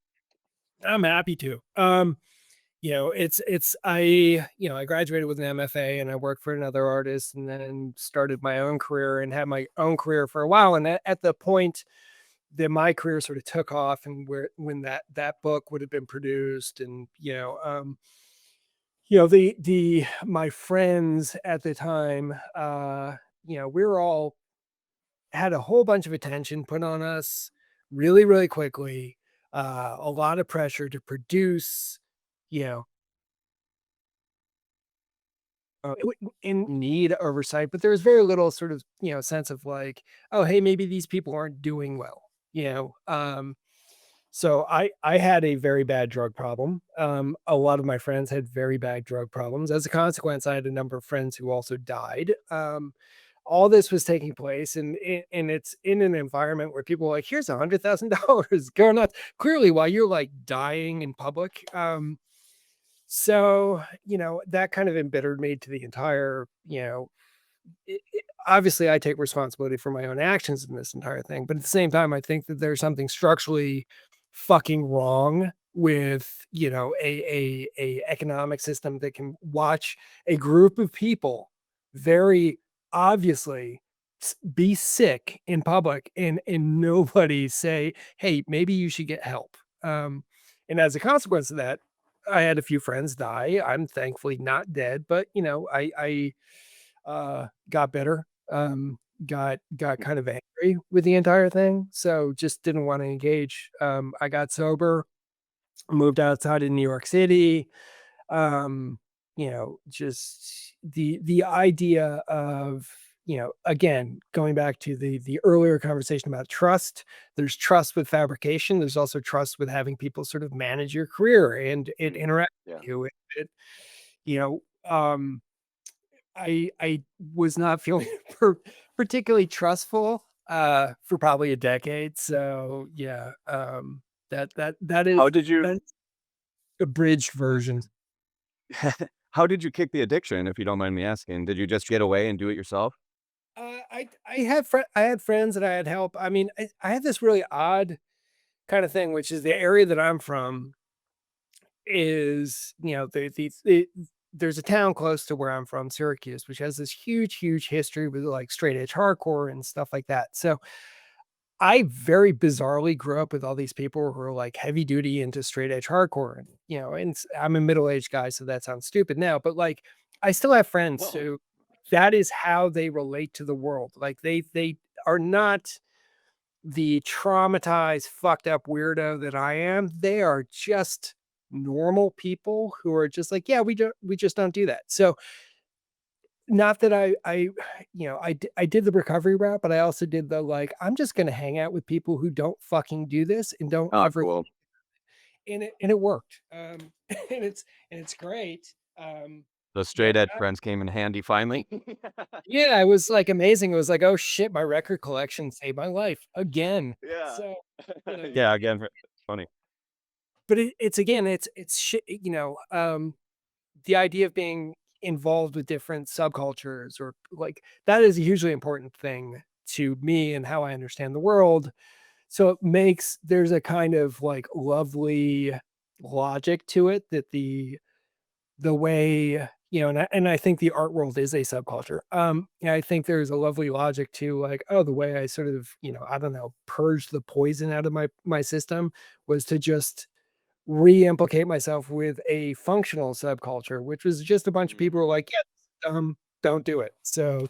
I'm happy to. I graduated with an MFA and I worked for another artist and then started my own career and had my own career for a while. And at the point that my career sort of took off and where when that book would have been produced and the my friends at the time, we were all had a whole bunch of attention put on us really, really quickly, a lot of pressure to produce, you know, in need oversight, but there was very little sort of, sense of like, oh, hey, maybe these people aren't doing well, you know. So I had a very bad drug problem. A lot of my friends had very bad drug problems. As a consequence, I had a number of friends who also died. All this was taking place, and it's in an environment where people are like, "Here's $100,000, go nuts." Clearly, while you're like dying in public, so that kind of embittered me to the entire. Obviously, I take responsibility for my own actions in this entire thing, but at the same time, I think that there's something structurally fucking wrong with a economic system that can watch a group of people very obviously be sick in public and nobody say, hey, maybe you should get help. And as a consequence of that, I had a few friends die. I'm thankfully not dead, but I got bitter, got kind of angry with the entire thing, so just didn't wanna engage. I got sober, moved outside of New York City, just the idea of, again, going back to the earlier conversation about trust, there's trust with fabrication, there's also trust with having people sort of manage your career and Mm, interact yeah. with you. You know, um I was not feeling particularly trustful, for probably a decade, so, yeah, that is How did you that's abridged version. how did you kick the addiction, if you don't mind me asking? Did you just get away and do it yourself? I had friends that I had help. I mean, I had this really odd kinda thing, which is the area that I'm from is, there's a town close to where I'm from, Syracuse, which has this huge, huge history with, like, straight edge hardcore and stuff like that, so I very bizarrely grew up with all these people who are like heavy duty into straight edge hardcore. And, I'm a middle aged guy, so that sounds stupid now, but like I still have friends Well, who that is how they relate to the world. Like they are not the traumatized, fucked up weirdo that I am. They are just normal people who are just like, yeah, we just don't do that. So not that I did the recovery route, but I also did the, like, I'm just gonna hang out with people who don't fucking do this and don't oh, ever cool. and it worked. And it's great. The You know, straight edge friends came in handy finally. yeah, it was, like, amazing. It was like, "Oh, shit, my record collection saved my life again." Yeah. So, Yeah, again, funny. but it's again, it's the idea of being involved with different subcultures, or like that is a hugely important thing to me and how I understand the world. So it makes there's a kind of like lovely logic to it that the way, and I think the art world is a subculture. Yeah, I think there's a lovely logic to like, oh, the way I sort of, I don't know, purge the poison out of my system was to just re-implicate myself with a functional subculture, which was just a bunch of people who were like, yeah, don't do it. So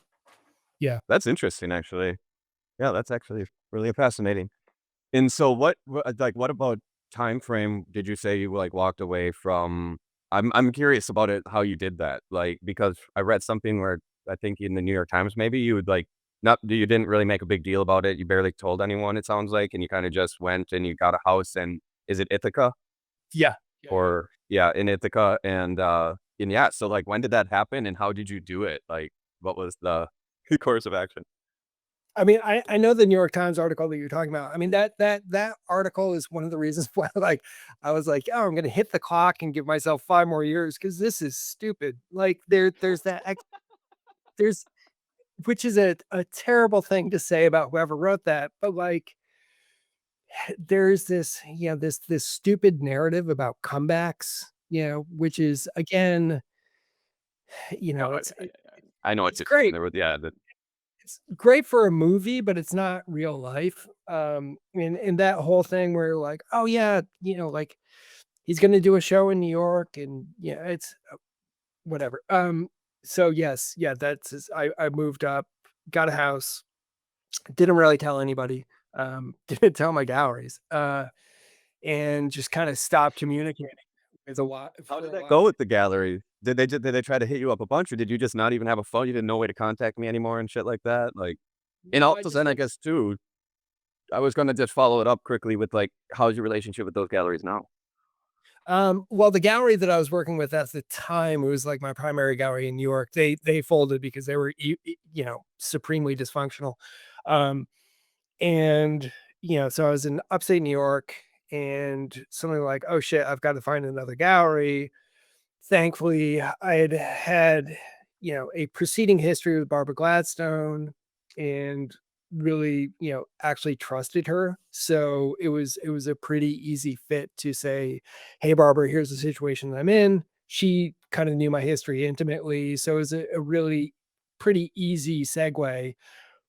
yeah. That's interesting, actually. Yeah, that's actually really fascinating. And so like, what about time frame did you say you, like, walked away from? I'm curious about it, how you did that, like, because I read something where I think in the New York Times maybe you would, like, not you didn't really make a big deal about it, you barely told anyone, it sounds like, and you kinda just went and you got a house in is it Ithaca? Yeah. Yeah. Yeah. Or yeah, in Ithaca, and yeah, so, like, when did that happen, and how did you do it? Like, what was the course of action? I mean, I know the New York Times article that you're talking about. I mean, that article is one of the reasons why, like, I was like, "Oh, I'm gonna hit the clock and give myself 5 more years because this is stupid." Like, there's that ex there's which is a terrible thing to say about whoever wrote that, but, like, there's this, this stupid narrative about comebacks, which is, again, No, I know it's it's great. there was yeah, the It's great for a movie, but it's not real life. And that whole thing where like, oh yeah, like he's gonna do a show in New York, and yeah, it's whatever. So yes, yeah, I moved up, got a house, didn't really tell anybody, didn't tell my galleries, and just kind of stopped communicating with a lot how for did a that while. go with the gallery? Did they try to hit you up a bunch, or did you just not even have a phone? You didn't know a way to contact me anymore and shit like that? Like and No, I also just then I like guess too, I was gonna just follow it up quickly with, like, how's your relationship with those galleries now? Well, the gallery that I was working with at the time, it was like my primary gallery in New York. They folded because they were supremely dysfunctional. Um, and so I was in upstate New York, and something like, oh shit, I've got to find another gallery. Thankfully, I had a preceding history with Barbara Gladstone, and really, actually trusted her. So it was a pretty easy fit to say, "Hey, Barbara, here's the situation that I'm in." She kind of knew my history intimately, so it was a really pretty easy segue.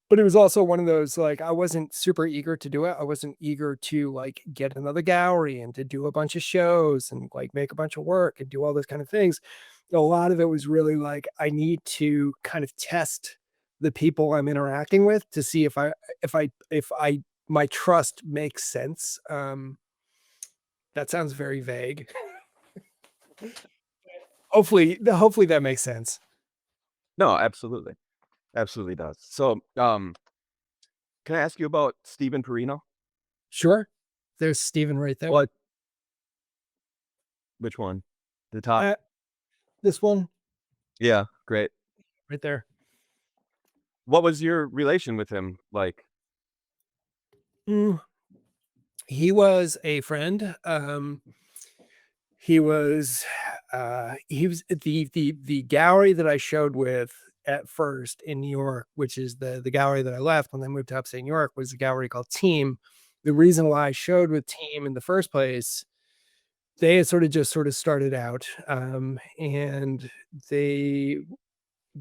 But it was also one of those, like, I wasn't super eager to do it. I wasn't eager to, like, get another gallery and to do a bunch of shows and, like, make a bunch of work and do all those kind of things. A lot of it was really like, I need to kind of test the people I'm interacting with to see if I my trust makes sense. That sounds very vague. Hopefully that makes sense. No, absolutely. Absolutely does. So, can I ask you about Stephen Perino? Sure. There's Steven right there. What which one? The top Uh, this one yeah, great. right there. What was your relation with him like? Mm. He was a friend. He was the gallery that I showed with at first in New York, which is the gallery that I left when I moved to upstate New York, was a gallery called Team. The reason why I showed with Team in the first place, they had sort of started out, and they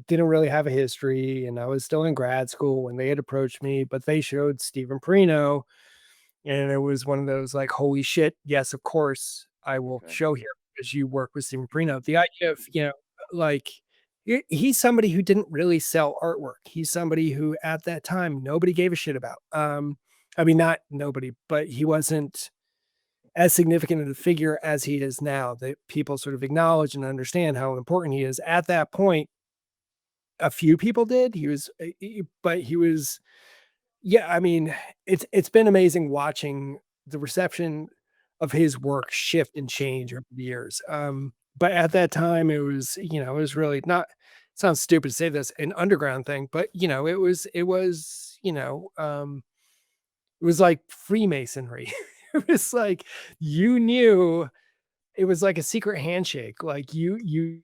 didn't really have a history, and I was still in grad school when they had approached me, but they showed Stephen Perino, and it was one of those like, "Holy shit, yes, of course, I will Okay. show here because you work with Stephen Prino." The idea of, like, he's somebody who didn't really sell artwork. He's somebody who at that time nobody gave a shit about. I mean, not nobody, but he wasn't as significant of a figure as he is now, that people sort of acknowledge and understand how important he is. At that point, a few people did. But he was, yeah, I mean, it's been amazing watching the reception of his work shift and change over the years. But at that time, it was really not, sounds stupid to say this, an underground thing, but it was like Freemasonry. It was like you knew it was like a secret handshake. Like you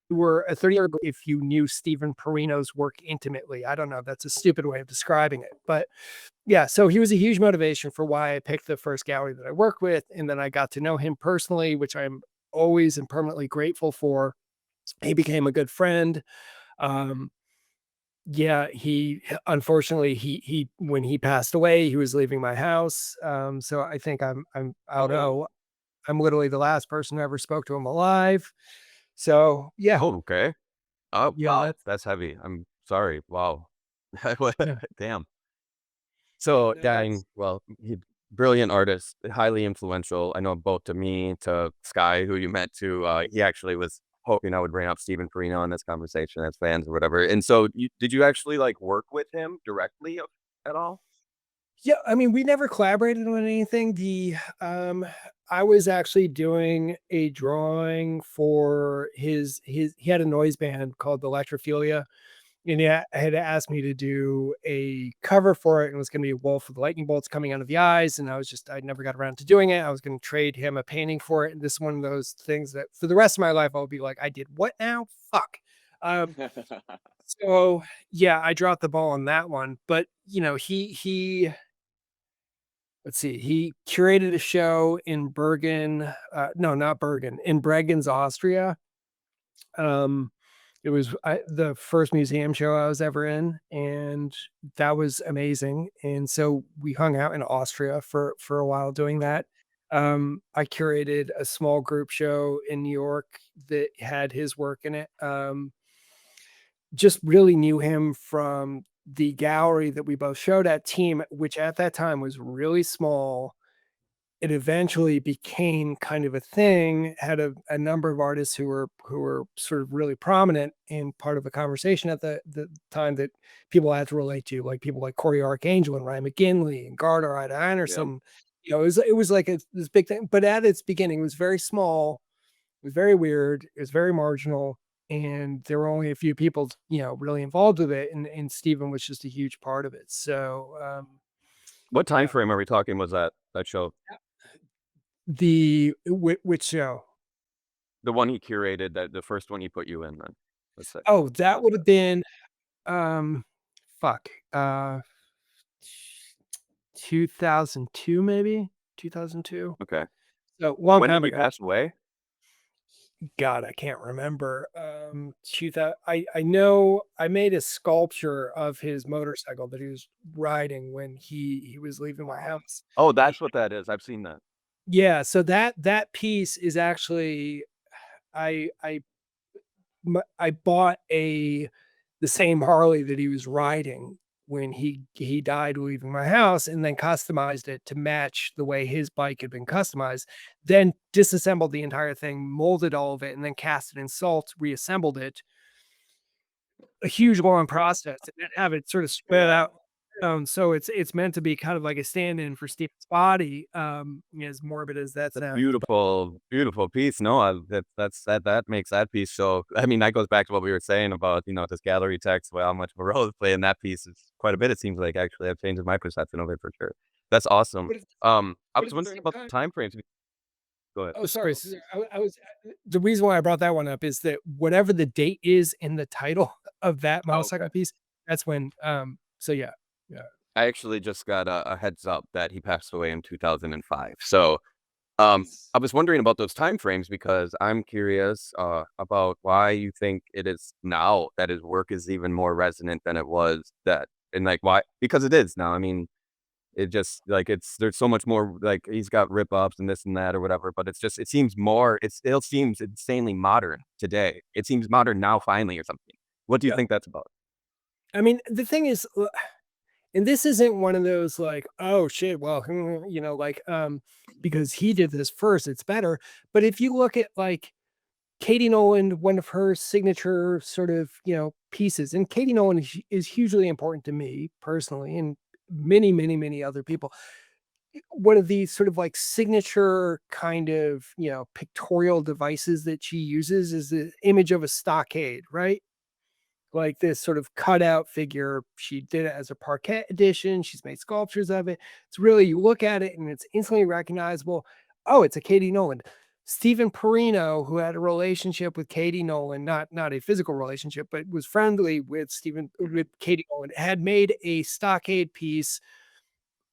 were a 30-year if you knew Stephen Perino's work intimately. I don't know, that's a stupid way of describing it, but yeah, so he was a huge motivation for why I picked the first gallery that I worked with, and then I got to know him personally, which I'm always and permanently grateful for. He became a good friend. Um, yeah, he unfortunately he when he passed away, he was leaving my house. So I think I don't Oh. know, I'm literally the last person who ever spoke to him alive. So yeah, Oh, okay. Oh, yeah, wow, that's that's heavy. I'm sorry. Wow. yeah, Damn. yeah, So, no, yeah, that's well, he brilliant artist, highly influential. I know both to me, to Sky, who you met, to he actually was hoping I would bring up Stephen Perino in this conversation as fans or whatever. And so, did you actually like work with him directly at all? yeah, I mean, we never collaborated on anything. I was actually doing a drawing for his he had a noise band called the Electrophilia, and yeah, had asked me to do a cover for it, and it was gonna be a wolf with lightning bolts coming out of the eyes, and I never got around to doing it. I was gonna trade him a painting for it, and this is one of those things that for the rest of my life, I'll be like, "I did what now? Fuck." Um, so, yeah, I dropped the ball on that one, but, he let's see, he curated a show in Bergen, no, not Bergen, in Bregenz, Austria. Um, it was the first museum show I was ever in, and that was amazing. And so we hung out in Austria for a while doing that. I curated a small group show in New York that had his work in it. Just really knew him from the gallery that we both showed at Team, which at that time was really small. It eventually became kind of a thing, had a number of artists who were sort of really prominent and part of a conversation at the time that people had to relate to, like people like Corey Archangel and Ryan McGinley and Gardner Ida Yeah. Anderson. It was like this big thing, but at its beginning, it was very small, it was very weird, it was very marginal, and there were only a few people, really involved with it, and Stephen was just a huge part of it. So, What time yeah. frame are we talking? Was that show? Which show? The one he curated, that the first one he put you in then, let's say. Oh, that would have been, um, fuck, 2002 maybe? 2002? Okay. So, long When did time he ago. pass away? God, I can't remember. 2000 I know I made a sculpture of his motorcycle that he was riding when he was leaving my house. Oh, that's what that is. I've seen that. Yeah, so that piece is actually I I bought the same Harley that he was riding when he died leaving my house, and then customized it to match the way his bike had been customized, then disassembled the entire thing, molded all of it, and then cast it in salt, reassembled it. A huge long process, and then have it sort of spread out. So it's meant to be kind of like a stand-in for Stephen's body, as morbid as that That's sounds, but beautiful, beautiful piece. No, that makes that piece so I mean, that goes back to what we were saying about, this gallery text, well, how much of a role it play in that piece is quite a bit, it seems like, actually, that changes my perception of it for sure. That's awesome. but it's I but was at the wondering same about time. time frames. Go ahead. Oh, sorry. I was the reason why I brought that one up is that whatever the date is in the title of that Oh, okay. motorcycle piece, that's when, so yeah. Yeah. I actually just got a heads up that he passed away in 2005. So, Nice. I was wondering about those time frames because I'm curious, about why you think it is now that his work is even more resonant than it was that and, like, why because it is now. I mean, it just like, there's so much more, like, he's got rip ups and this and that or whatever, but it still seems insanely modern today. It seems modern now finally or something. What do you Yeah. think that's about? I mean, the thing is, and this isn't one of those like, "Oh, shit, well, like, because he did this first, it's better." But if you look at, like, Katie Nolan, one of her signature sort of, pieces, and Katie Nolan is hugely important to me personally, and many, many, many other people. One of these sort of like signature kind of, pictorial devices that she uses is the image of a stockade, right? Like this sort of cutout figure. She did it as a parquet edition. She's made sculptures of it. It's really, you look at it and it's instantly recognizable. Oh, it's a Katie Nolan. Stephen Perino, who had a relationship with Katie Nolan, not a physical relationship, but was friendly with Katie Nolan, had made a Stockade piece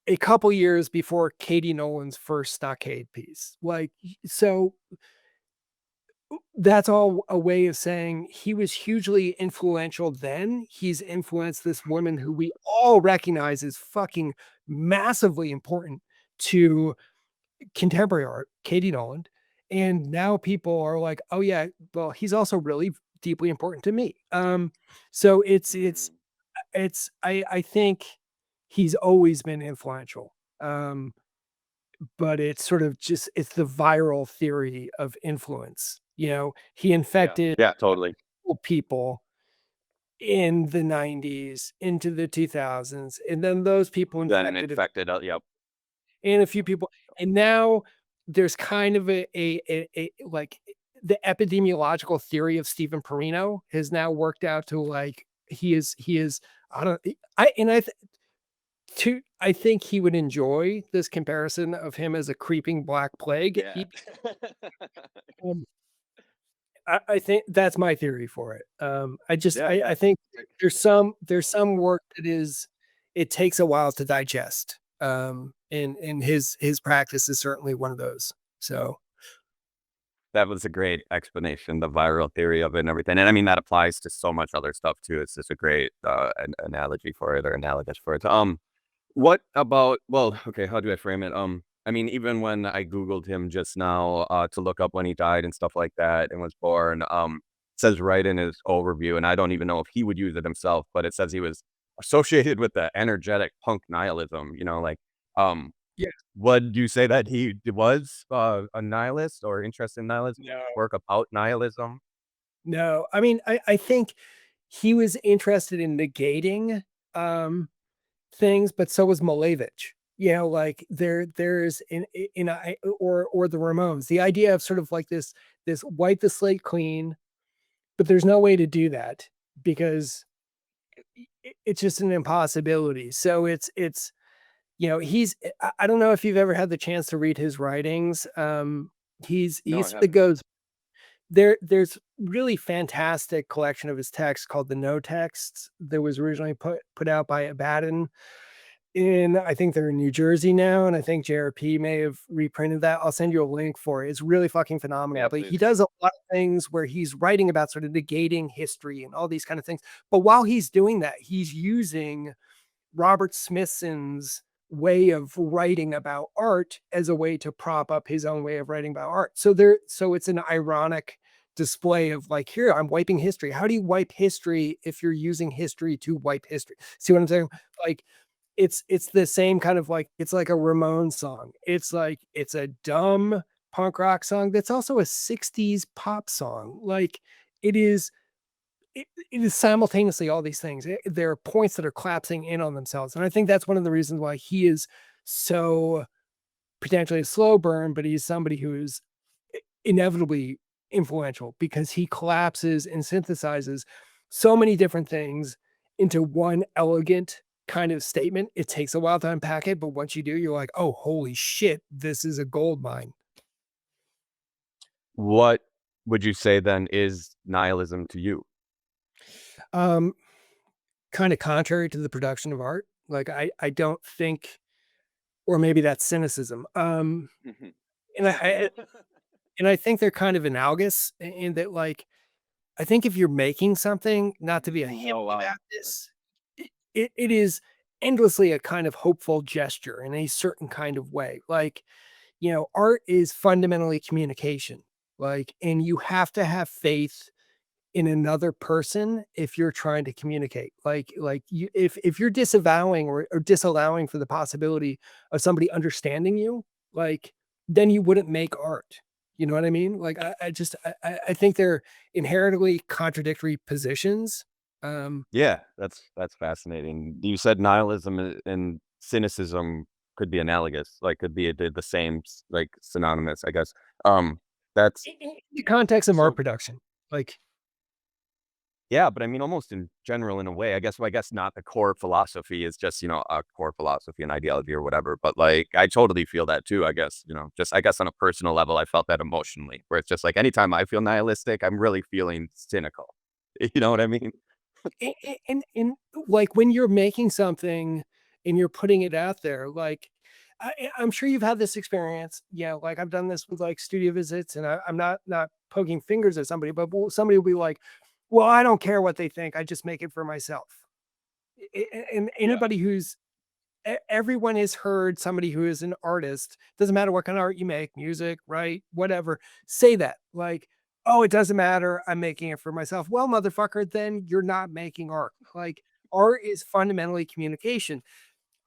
a couple years before Katie Nolan's first Stockade piece. Like, so that's all a way of saying he was hugely influential then. He's influenced this woman who we all recognize as fucking massively important to contemporary art, Katie Nolan. And now people are like, oh yeah, well, he's also really deeply important to me. So Mm. I think he's always been influential. But it's sort of just it's the viral theory of influence. You know, he Yeah. infected Yeah, totally. people in the 90s into the 2000s, and then those people Then infected infected, yep. and a few people, and now there's kind of a like the epidemiological theory of Stephen Perino has now worked out to like he is I don't I and I th- to I think he would enjoy this comparison of him as a creeping black plague. Yeah. Um, I think that's my theory for it. Yeah, yeah. I think Like, there's some work that is it takes a while to digest. And his practice is certainly one of those. So that was a great explanation, the viral theory of it and everything. And I mean, that applies to so much other stuff too. It's just a great analogy for it or analogous for it. What about, well, okay, how do I frame it? I mean, even when I Googled him just now, to look up when he died and stuff like that and was born, it says right in his overview, and I don't even know if he would use it himself, but it says he was associated with the energetic punk nihilism, like, um, yeah, would you say that he was, a nihilist or interested in nihilism, no, work about nihilism? no. I mean, I think he was interested in negating um things, but so was Malevich. You know, like there's in I or the Ramones, the idea of sort of like this wipe the slate clean, but there's no way to do that because it's just an impossibility. So it's you know he's I don't know if you've ever had the chance to read his writings. No, He I sort of haven't. goes there's really fantastic collection of his texts called the No Texts that was originally put out by Abaddon in I think they're in New Jersey now, and I think JRP may have reprinted that. I'll send you a link for it. It's really fucking phenomenal. Yeah, But he please. does a lot of things where he's writing about sort of negating history and all these kind of things. But while he's doing that, he's using Robert Smithson's way of writing about art as a way to prop up his own way of writing about art. So it's an ironic display of like, here, I'm wiping history. How do you wipe history if you're using history to wipe history? See what I'm saying? Like it's the same kind of like it's like a Ramones song. It's like it's a dumb punk rock song that's also a 60s pop song. Like it is it is simultaneously all these things. There are points that are collapsing in on themselves. And I think that's one of the reasons why he is so potentially a slow burn, but he's somebody who is inevitably influential because he collapses and synthesizes so many different things into one elegant kind of statement. It takes a while to unpack it, but once you do, you're like, oh, holy shit, this is a gold mine. What would you say then is nihilism to you? Um, Kind of contrary to the production of art. Like I don't think, or maybe that's cynicism. And and I think they're kind of analogous in that, like, I think if you're making something, not to be a Oh, hippie wow. about this, it is endlessly a kind of hopeful gesture in a certain kind of way. Like, you know, art is fundamentally communication. Like, and you have to have faith in another person if you're trying to communicate. Like you if you're disavowing or disallowing for the possibility of somebody understanding you, like then you wouldn't make art. You know what I mean? Like I think they're inherently contradictory positions. Um Yeah, that's fascinating. You said nihilism and cynicism could be analogous, like could be the same, like synonymous, I guess. Um, that's in the context of art so production. Like Yeah, but I mean, almost in general, in a way, I guess not the core philosophy is just, a core philosophy and ideology or whatever, but, like, I totally feel that too, I guess, just I guess on a personal level, I felt that emotionally, where it's just like anytime I feel nihilistic, I'm really feeling cynical. You know what I mean? And like, when you're making something and you're putting it out there, like, I'm sure you've had this experience, like, I've done this with, like, studio visits, and I'm not poking fingers at somebody, but somebody will be like, "Well, I don't care what they think, I just make it for myself." And Yeah. anybody who's everyone has heard somebody who is an artist, doesn't matter what kind of art you make, music, write, whatever, say that, like, "Oh, it doesn't matter, I'm making it for myself." Well, motherfucker, then you're not making art. Like, art is fundamentally communication.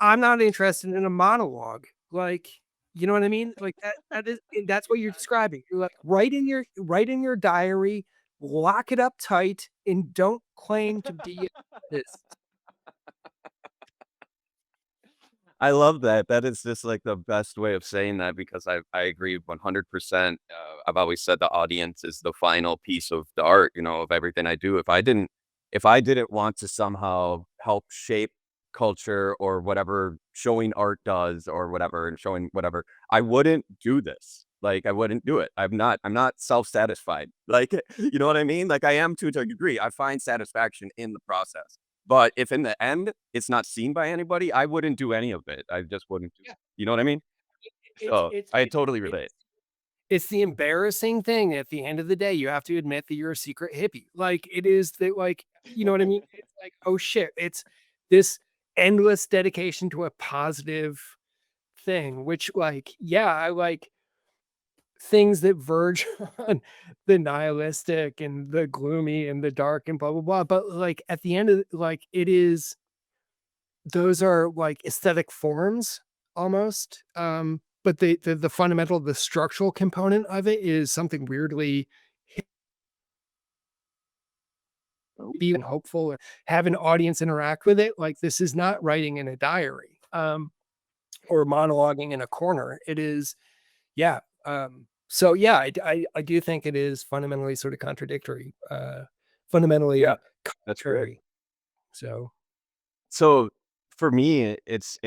I'm not interested in a monologue. Like, you know what I mean? Like, that is and that's what you're describing. You're like, write in your diary, lock it up tight, and don't claim to be an artist. I love that. That is just like the best way of saying that because I agree 100%. I've always said the audience is the final piece of the art, of everything I do. If I didn't want to somehow help shape culture or whatever showing art does or whatever and showing whatever, I wouldn't do this. Like I wouldn't do it. I'm not self-satisfied. Like, you know what I mean? Like I am to a degree. I find satisfaction in the process. But if in the end, it's not seen by anybody, I wouldn't do any of it. I just wouldn't do Yeah. it. You know what I mean? It's So, it's I it's totally it's relate. it's the embarrassing thing at the end of the day, you have to admit that you're a secret hippie. Like, it is that, like, you know what I mean? It's like, "Oh, shit." It's this endless dedication to a positive thing, which, like, yeah, I like things that verge on the nihilistic and the gloomy and the dark and blah, blah, blah, but, like, at the end of like, it is those are, like, aesthetic forms almost, but the fundamental, the structural component of it is something weirdly being hopeful or have an audience interact with it. Like, this is not writing in a diary, or monologuing in a corner. It is yeah, so, yeah, I do think it is fundamentally sort of contradictory, Yeah, fundamentally that's great. contrary, so So, for me, it's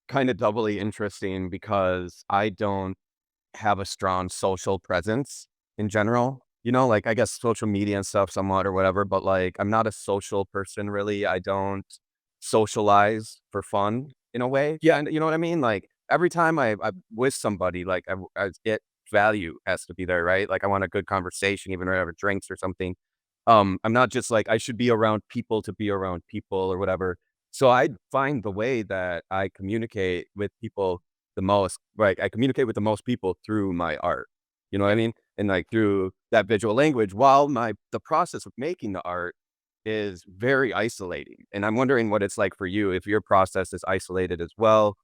kinda doubly interesting because I don't have a strong social presence in general. Like, I guess social media and stuff somewhat or whatever, but, like, I'm not a social person really. I don't socialize for fun in a way, yeah. kinda, you know what I mean? Like, every time I'm with somebody, like, I get value has to be there, right? Like, I want a good conversation, even over drinks or something. I'm not just like, I should be around people to be around people or whatever. So I find the way that I communicate with people the most, like, I communicate with the most people through my art. You know what I mean? And, like, through that visual language while the process of making the art is very isolating. And I'm wondering what it's like for you, if your process is isolated as well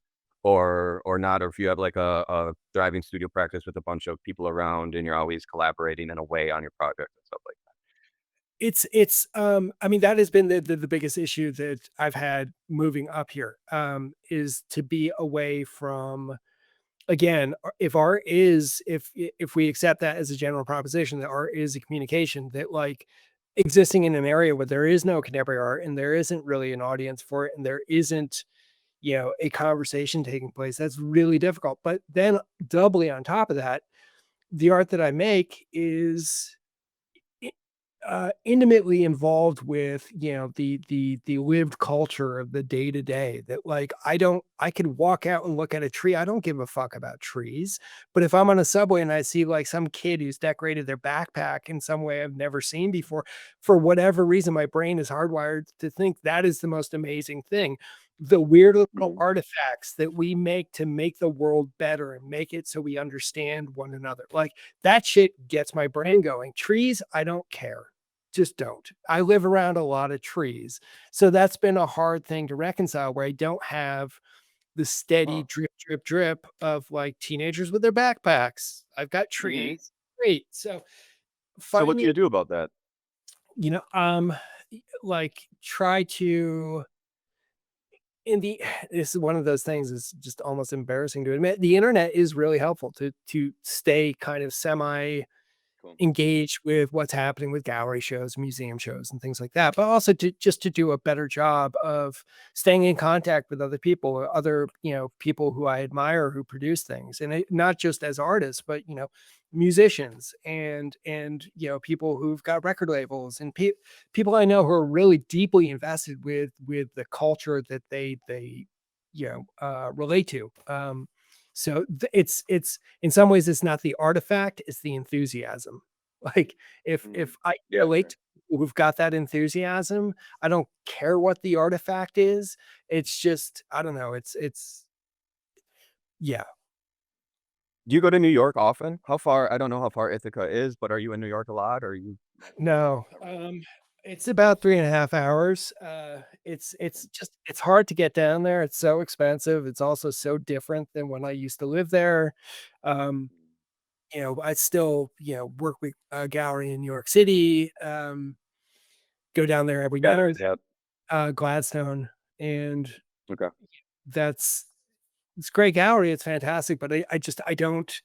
or not, or if you have, like, a thriving studio practice with a bunch of people around and you're always collaborating in a way on your project and stuff like that. I mean, that has been the biggest issue that I've had moving up here, is to be away from again, if art is if we accept that as a general proposition that art is a communication, that, like, existing in an area where there is no contemporary art and there isn't really an audience for it and there isn't, a conversation taking place, that's really difficult. But then doubly on top of that, the art that I make is I intimately involved with, the lived culture of the day to day that, like, I could walk out and look at a tree. I don't give a fuck about trees. But if I'm on a subway and I see, like, some kid who's decorated their backpack in some way I've never seen before, for whatever reason, my brain is hardwired to think that is the most amazing thing. The weird little Mhm. artifacts that we make to make the world better and make it so we understand one another. Like, that shit gets my brain going. Trees, I don't care. Just don't. I live around a lot of trees. So that's been a hard thing to reconcile where I don't have the steady Huh. drip, drip, drip of, like, teenagers with their backpacks. I've got Mhm. trees. Great. So So what do finding, you do about that? like, try to in the this is one of those things is just almost embarrassing to admit. The internet is really helpful to stay kind of semi Cool. engage with what's happening with gallery shows, museum shows, and things like that, but also to just to do a better job of staying in contact with other people, or other, people who I admire who produce things, and not just as artists, but musicians, and people who've got record labels, and people I know who are really deeply invested with the culture that they relate to. So it's in some ways it's not the artifact, it's the enthusiasm. Like if I Yeah, relate sure. to people who've got that enthusiasm, I don't care what the artifact is. It's just I don't know. It's yeah. Do you go to New York often? How far? I don't know how far Ithaca is, but are you in New York a lot? Or are you No. not really? It's about 3.5 hours. It's hard to get down there. It's so expensive. It's also so different than when I used to live there. Um, I still, work with a gallery in New York City, go down there every Yeah, night, yeah. Gladstone, and Okay. that's it's a great gallery. It's fantastic, but I don't,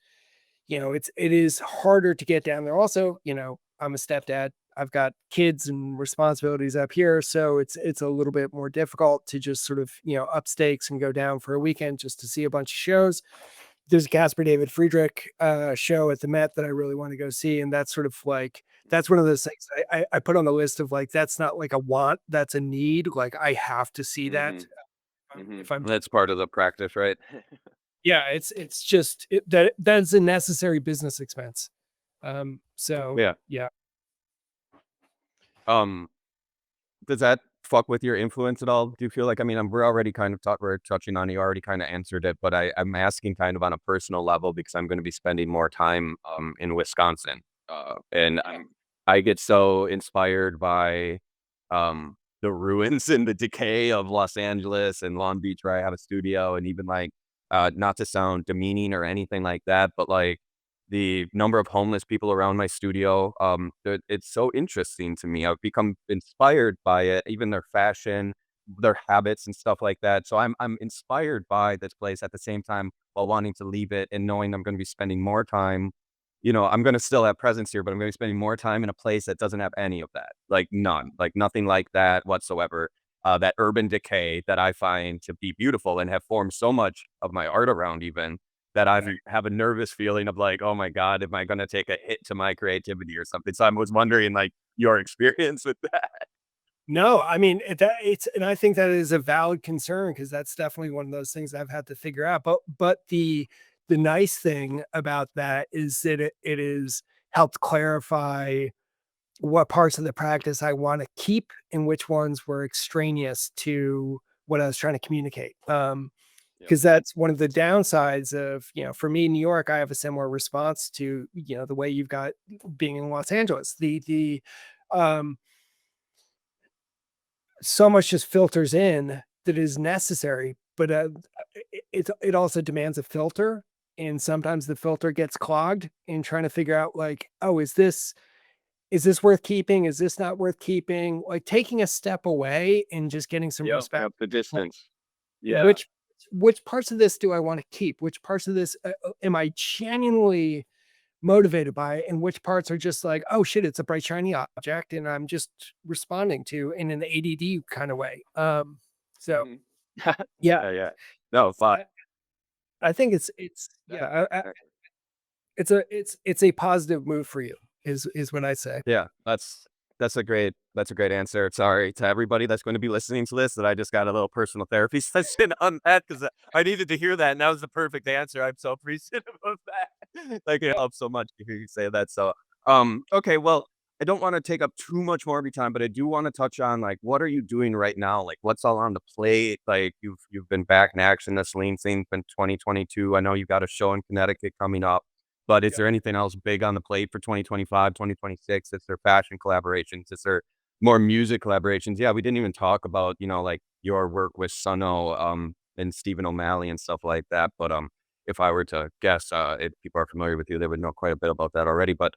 it is harder to get down there. Also, I'm a stepdad. I've got kids and responsibilities up here, so it's a little bit more difficult to just sort of, up stakes and go down for a weekend just to see a bunch of shows. There's a Caspar David Friedrich show at the Met that I really want to go see, and that's sort of like that's one of those things I put on the list of like that's not like a want, that's a need. Like I have to see that Mhm, mhm. if I'm That's part of the practice, right? yeah, it's just that's a necessary business expense. So Yeah. yeah. Um, does that fuck with your influence at all? Do you feel like, I mean, we're already we're touching on, you already kind of answered it, but I'm asking kind of on a personal level because I'm going to be spending more time in Wisconsin. And I get so inspired by the ruins and the decay of Los Angeles and Long Beach where I have a studio, and even like not to sound demeaning or anything like that, but like the number of homeless people around my studio, it's so interesting to me. I've become inspired by it, even their fashion, their habits and stuff like that. So I'm inspired by this place at the same time while wanting to leave it and knowing I'm going to be spending more time. I'm going to still have presence here, but I'm going to be spending more time in a place that doesn't have any of that. Like none, like nothing like that whatsoever. That urban decay that I find to be beautiful and have formed so much of my art around, even that I have a nervous feeling of like, oh my God, am I going to take a hit to my creativity or something? So I was wondering, like, your experience with that. No, I mean, and I think that is a valid concern because that's definitely one of those things I've had to figure out. But the nice thing about that is that it is helped clarify what parts of the practice I want to keep and which ones were extraneous to what I was trying to communicate. Yep. Because that's one of the downsides of, for me, New York, I have a similar response to, the way you've got being in Los Angeles. Um, so much just filters in that is necessary, but it also demands a filter, and sometimes the filter gets clogged in trying to figure out like, oh, is this worth keeping? Is this not worth keeping? Like taking a step away and just getting some Yep. respect. Yep. The Like distance. Yeah. which parts of this do I want to keep? Which parts of this am I genuinely motivated by it? And which parts are just like, oh shit, it's a bright shiny object, and I'm just responding to in an ADD kind of way. So Mhm. yeah, Yeah. Yeah. No, fine. I, I think it's That, yeah, it's a positive move for you is what I say. yeah, that's a great answer. Sorry to everybody that's going to be listening to this that I just got a little personal therapy session on that because I needed to hear that, and that was the perfect answer. I'm so appreciative of that. Like it helps so much to hear you say that. So, okay, well, I don't want to take up too much more of your time, but I do want to touch on like what are you doing right now? Like what's all on the plate? Like you've been back in action. This lean thing in 2022. I know you got a show in Connecticut coming up. But is Yeah. there anything else big on the plate for 2025, 2026? Is there fashion collaborations? Is there more music collaborations? Yeah, we didn't even talk about, like your work with Sunno, and Stephen O'Malley and stuff like that. But if I were to guess, if people are familiar with you, they would know quite a bit about that already. But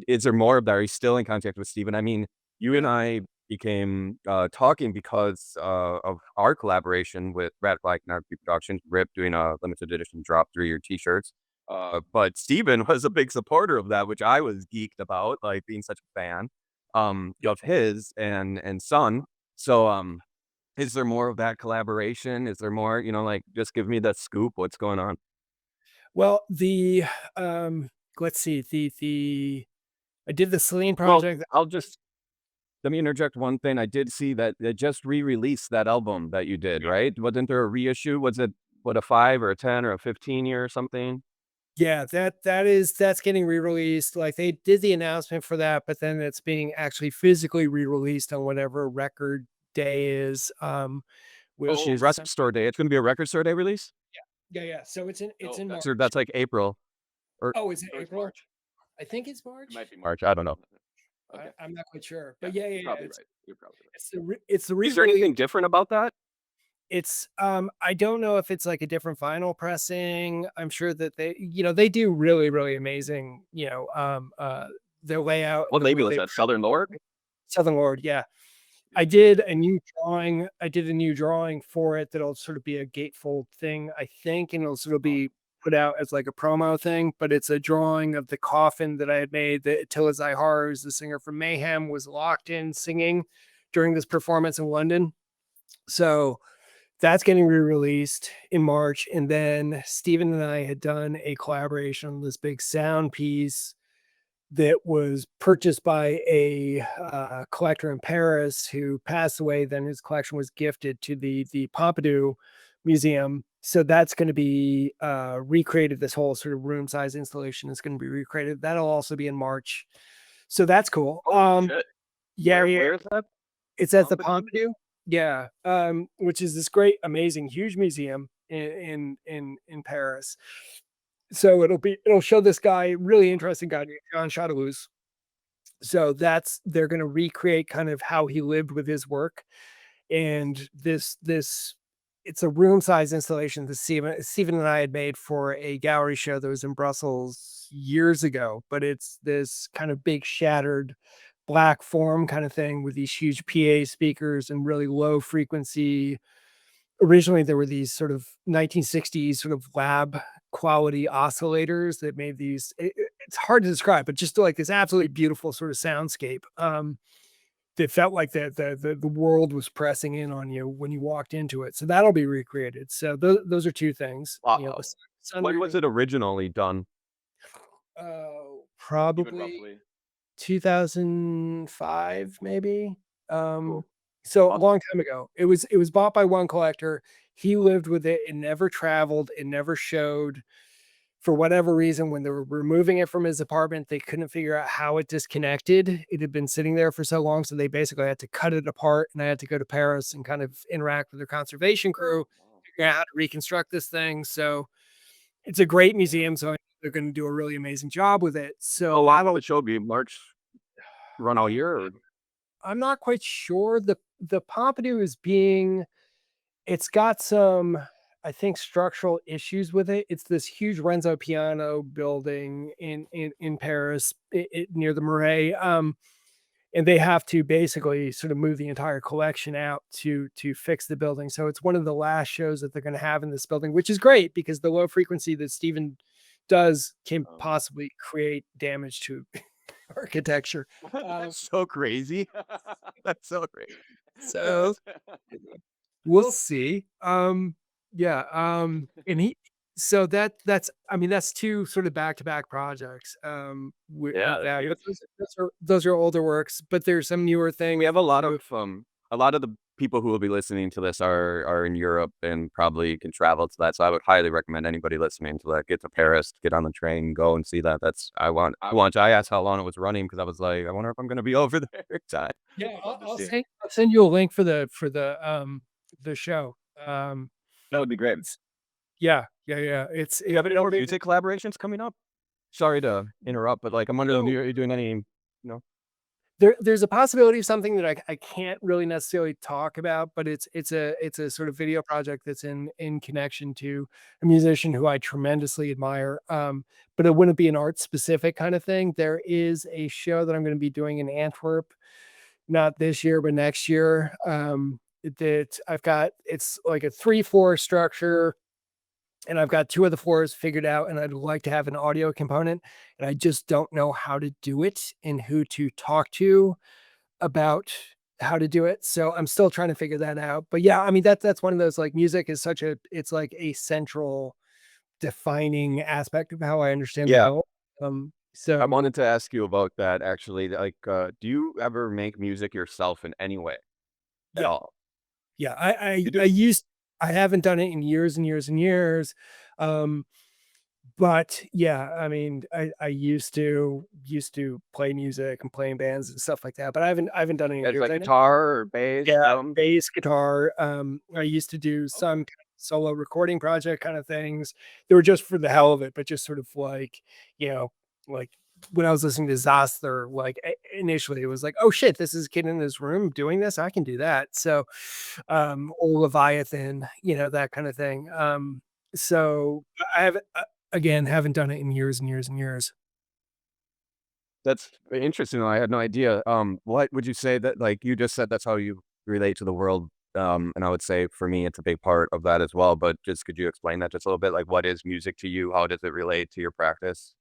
is there more of that? Are you still in contact with Stephen? I mean, you and I became talking because of our collaboration with Rat Black Narcotic Productions, Rip doing a limited edition drop 3-year t-shirts. But Steven was a big supporter of that, which I was geeked about, like being such a fan of his and Son. So is there more of that collaboration? Is there more, like just give me the scoop, what's going on? Well, um, let's see, the I did the Celine Well, project. let me interject one thing. I did see that they just re-released that album that you did, right? Wasn't there a reissue? Was it what, a 5 or a 10 or a 15 year or something? Yeah, that's getting re-released. Like they did the announcement for that, but then it's being actually physically re-released on whatever record day is. Which Oh, is Record Store Day. It's gonna be a Record Store Day release? yeah, yeah. So it's in So March. that's like April or Oh, is it April? I think it's March. March. I don't know. I'm not quite sure, but yeah, yeah, yeah. You're probably right. It's the Is there re-release. anything different about that? I don't know if it's like a different vinyl pressing. I'm sure that they do really, really amazing, their layout, What the way label is they that? Southern Lord? Southern Lord, yeah. I did a new drawing for it that'll sort of be a gatefold thing, I think, and it'll sort of be put out as like a promo thing, but it's a drawing of the coffin that I had made that Attila Zyhars, the singer from Mayhem, was locked in singing during this performance in London. So that's getting re-released in March. And then Steven and I had done a collaboration on this big sound piece that was purchased by a collector in Paris who passed away. Then his collection was gifted to the Pompidou Museum. So that's going to be recreated. This whole sort of room size installation is going to be recreated. That'll also be in March. So that's cool. Shit. Yeah, yeah. Where is that? It's at the Pompidou? Pompidou. Yeah, which is this great, amazing, huge museum in Paris. So it'll show this guy, really interesting guy, named Jean Chatelus. So they're going to recreate kind of how he lived with his work, and this it's a room size installation that Steven and I had made for a gallery show that was in Brussels years ago. But it's this kind of big shattered black form kind of thing with these huge PA speakers and really low frequency. Originally, there were these sort of 1960s sort of lab quality oscillators that made these. It's hard to describe, but just like this absolutely beautiful sort of soundscape. That felt like the world was pressing in on you when you walked into it. So that'll be recreated. So those are two things. Wow. The sun When was it originally done? probably Roughly. 2005, maybe. Um, Cool. so a Awesome. long time ago. It was bought by one collector. He lived with it. It never traveled. It never showed. For whatever reason, when they were removing it from his apartment, they couldn't figure out how it disconnected. It had been sitting there for so long, so they basically had to cut it apart, and I had to go to Paris and kind of interact with their conservation crew, figure out how to reconstruct this thing. So it's a great museum, so they're gonna do a really amazing job with it. A So lot of that'll the show be March run all year or I'm not quite sure. The Pompidou is being it's got some, I think, structural issues with it. It's this huge Renzo Piano building in Paris, near the Marais. And they have to basically sort of move the entire collection out to fix the building. So it's one of the last shows that they're going to have in this building, which is great because the low frequency that Steven does can possibly create damage to architecture. Um, That's so crazy. That's so crazy. so we'll see. Yeah, and he so that's I mean, that's 2 sort of back-to-back projects, Yeah, with that's that. But beautiful. those are older works, but there's some newer We things. have a lot of the people who will be listening to this are in Europe and probably can travel to that. So I would highly recommend anybody listening to that get to Paris, get on the train, go and see that. I asked how long it was running because I was like, I wonder if I'm gonna be over there time. Yeah, Love to see it. I'll send you a link for the show. That would be great. It's yeah, yeah, yeah. It's Do you have any it'll more be music collaborations coming up? Sorry to interrupt, but like I'm wondering, no. are you doing any, There's a possibility of something that I can't really necessarily talk about, but it's a sort of video project that's in connection to a musician who I tremendously admire. But it wouldn't be an art specific kind of thing. There is a show that I'm going to be doing in Antwerp, not this year, but next year. That I've got it's like a 3-floor structure. and I've got 2 of the floors figured out, and I'd like to have an audio component, and I just don't know how to do it and who to talk to about how to do it. So I'm still trying to figure that out. But yeah, I mean that's one of those like music is such a it's like a central defining aspect of how I understand the Yeah. world. I So wanted to ask you about that actually. Like, do you ever make music yourself in any way at yeah, all? yeah. You I do? used I haven't done it in years and years and years. Um, But yeah, I mean, I used to play music and play in bands and stuff like that, but I haven't done it in As years. like I know guitar or bass, yeah, drums? bass, guitar, I used to do some Okay. kind of solo recording project kind of things. They were just for the hell of it, but just sort of like, you know, like when I was listening to Zostler, like initially it was like, oh shit, this is a kid in his room doing this. I can do that. So, or Leviathan, that kind of thing. So I have again haven't done it in years and years and years. That's interesting, though, I had no idea. What would you say that like, you just said that's how you relate to the world, and I would say for me, it's a big part of that as well, but just could you explain that just a little bit? Like, what is music to you? How does it relate to your practice?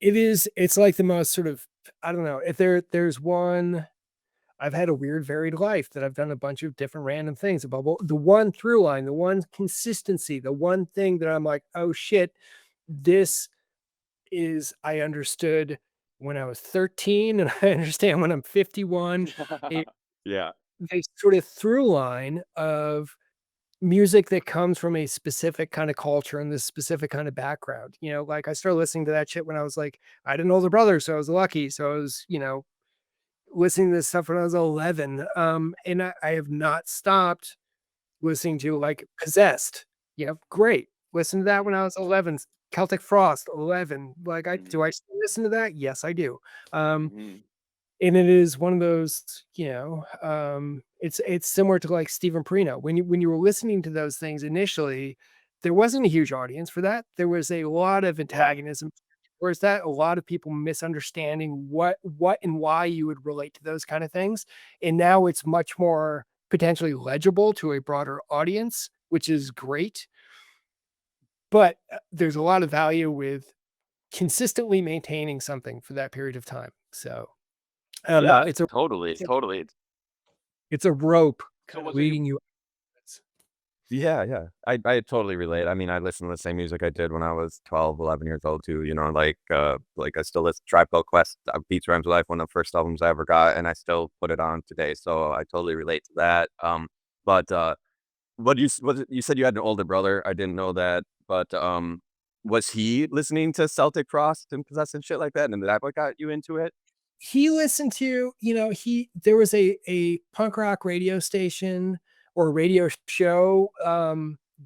It's like the most sort of I don't know if there's one I've had a weird varied life that I've done a bunch of different random things about the one through line, the one consistency, the one thing that I'm like, oh shit, this is I understood when I was 13 and I understand when I'm 51. It, Yeah. they sort of through line of music that comes from a specific kind of culture and this specific kind of background. Like I started listening to that shit when I was like, I had an older brother, so I was lucky. So I was, listening to this stuff when I was 11. And I have not stopped listening to like Possessed. Great. Listen to that when I was 11. Celtic Frost, 11. Like do Mhm, I still listen to that? Yes, I do. Um, mhm. and it is one of those, it's similar to like Stephen Prina. When you were listening to those things initially, there wasn't a huge audience for that. There was a lot of Yeah. antagonism. Whereas that a lot of people misunderstanding what and why you would relate to those kind of things. And now it's much more potentially legible to a broader audience, which is great. But there's a lot of value with consistently maintaining something for that period of time. So I don't know. Yeah, totally, It's a totally. It's a rope So kinda was it leading you upwards. Yeah, yeah. I totally relate. I mean, I listen to the same music I did when I was 12, 11 years old too, like I still listen Tribe Called Quest, Beats Rhymes with Life, one of the first albums I ever got, and I still put it on today, so I totally relate to that. But, what you s was it you said you had an older brother, I didn't know that, but, was he listening to Celtic Frost and Possessed and shit like that, and that what got you into it? He listened to, he there was a punk rock radio station or radio show,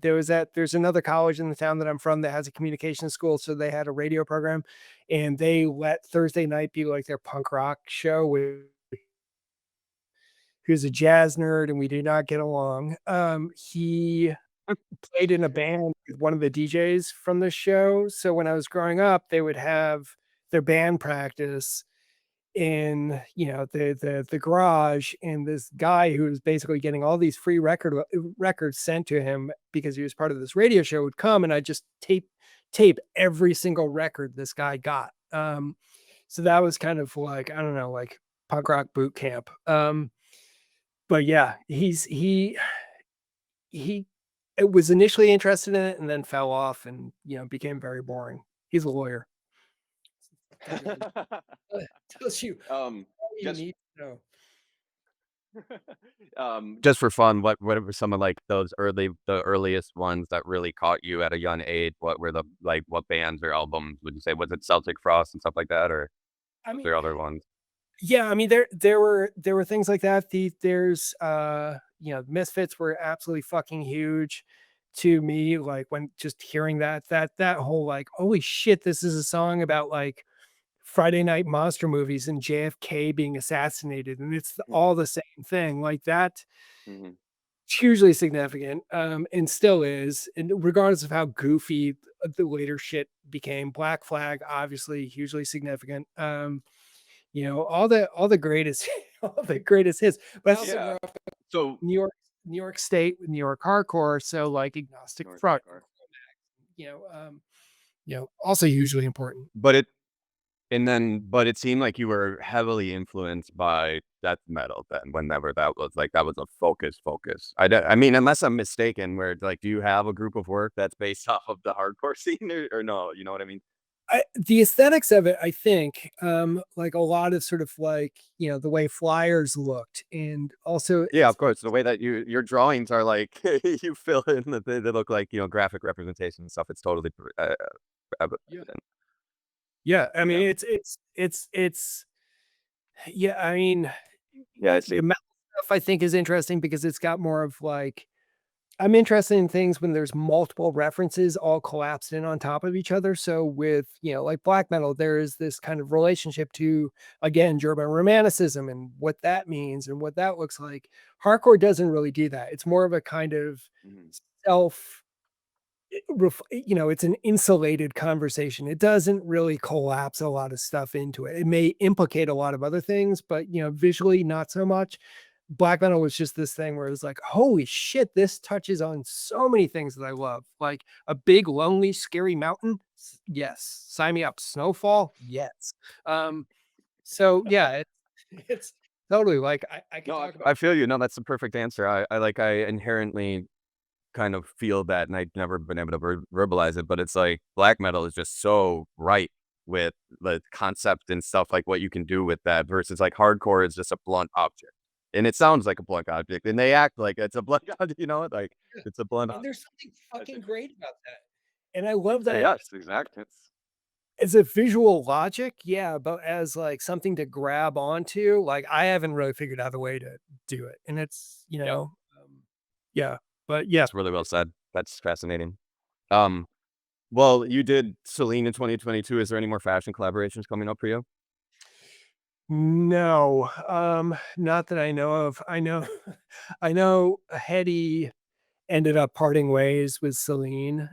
there's another college in the town that I'm from that has a communication school, so they had a radio program, and they let Thursday night be like their punk rock show with he was a jazz nerd, and we did not get along. He played in a band with one of the DJs from the show, so when I was growing up, they would have their band practice in, the garage, and this guy who was basically getting all these free records sent to him because he was part of this radio show would come, and I just tape every single record this guy got. So that was kind of like, I don't know, like punk rock boot camp. But yeah, he it was initially interested in it and then fell off and, became very boring. He's a lawyer. Tells you tells you Um, all you just need to know. just for fun, what were some of, like, the earliest ones that really caught you at a young age? What were what bands or albums would you say? Was it Celtic Frost and stuff like that, or I was mean, there other ones? yeah, I mean, there were things like that. There's Misfits were absolutely fucking huge to me. Like when just hearing that whole like, holy shit, this is a song about like Friday night monster movies and JFK being assassinated, and it's Mm, all the same thing. Like that mhm, hugely significant, and still is, and regardless of how goofy the later shit became. Black Flag, obviously hugely significant. All the greatest all the greatest hits. But I also grew yeah. up So in New York State with New York hardcore, so like Agnostic North Front, Star. also hugely important. But it but it seemed like you were heavily influenced by death metal then, whenever that was like that was a focus. I mean, unless I'm mistaken, where like, do you have a group of work that's based off of the hardcore scene or no? You know what I mean? The aesthetics of it, I think, like a lot of sort of like, the way flyers looked, and also Yeah, it's of course. The way that your drawings are like you fill in they look like graphic representation and stuff. It's totally yeah, evident. yeah. I mean, Yeah, it's yeah. I mean, yeah, I see. the metal stuff I think is interesting because it's got more of like I'm interested in things when there's multiple references all collapsed in on top of each other. So with, like black metal, there is this kind of relationship to, again, German romanticism and what that means and what that looks like. Hardcore doesn't really do that. It's more of a kind of Mhm. self it's an insulated conversation. It doesn't really collapse a lot of stuff into it. It may implicate a lot of other things, but visually not so much. Black metal was just this thing where it was like, holy shit, this touches on so many things that I love. Like a big, lonely, scary mountain. Yes. Sign me up. Snowfall. Yes. Um, so yeah, it's totally like I could No, talk about. I feel you. No, that's the perfect answer. I inherently kind of feel that, and I've never been able to verbalize it, but it's like black metal is just so right with the concept and stuff like what you can do with that versus like hardcore is just a blunt object. And it sounds like a blunt object, and they act like it's a blunt object, like Yeah. it's a blunt And object. there's something That's fucking interesting. great about that. And I love that. Yes, exactly. As a visual logic, yeah, but as, like, something to grab onto, like, I haven't really figured out a way to do it, and it's, Yep. yeah, but yeah. It's really well said. That's fascinating. Um, well, you did Celine in 2022. Is there any more fashion collaborations coming up for you? No, not that I know of. I know I know Hetty ended up parting ways with Celine.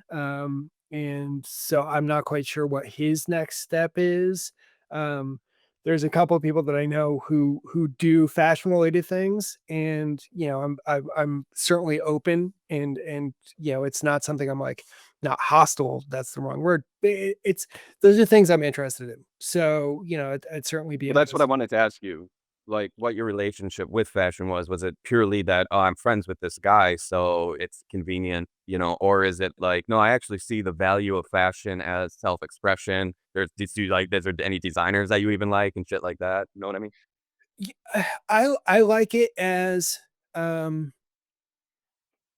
And so I'm not quite sure what his next step is. Um, there's a couple of people that I know who do fashion related things, and I'm certainly open, and it's not something I'm like not hostile. That's the wrong word. It's those are things I'm interested in. So I'd certainly be Well, that's what I interested. wanted to ask you, like, what your relationship with fashion was. Was it purely that, "Oh, I'm friends with this guy, so it's convenient," or is it like, "No, I actually see the value of fashion as self-expression." Is there any designers that you even like and shit like that? You know what I mean? I like it as um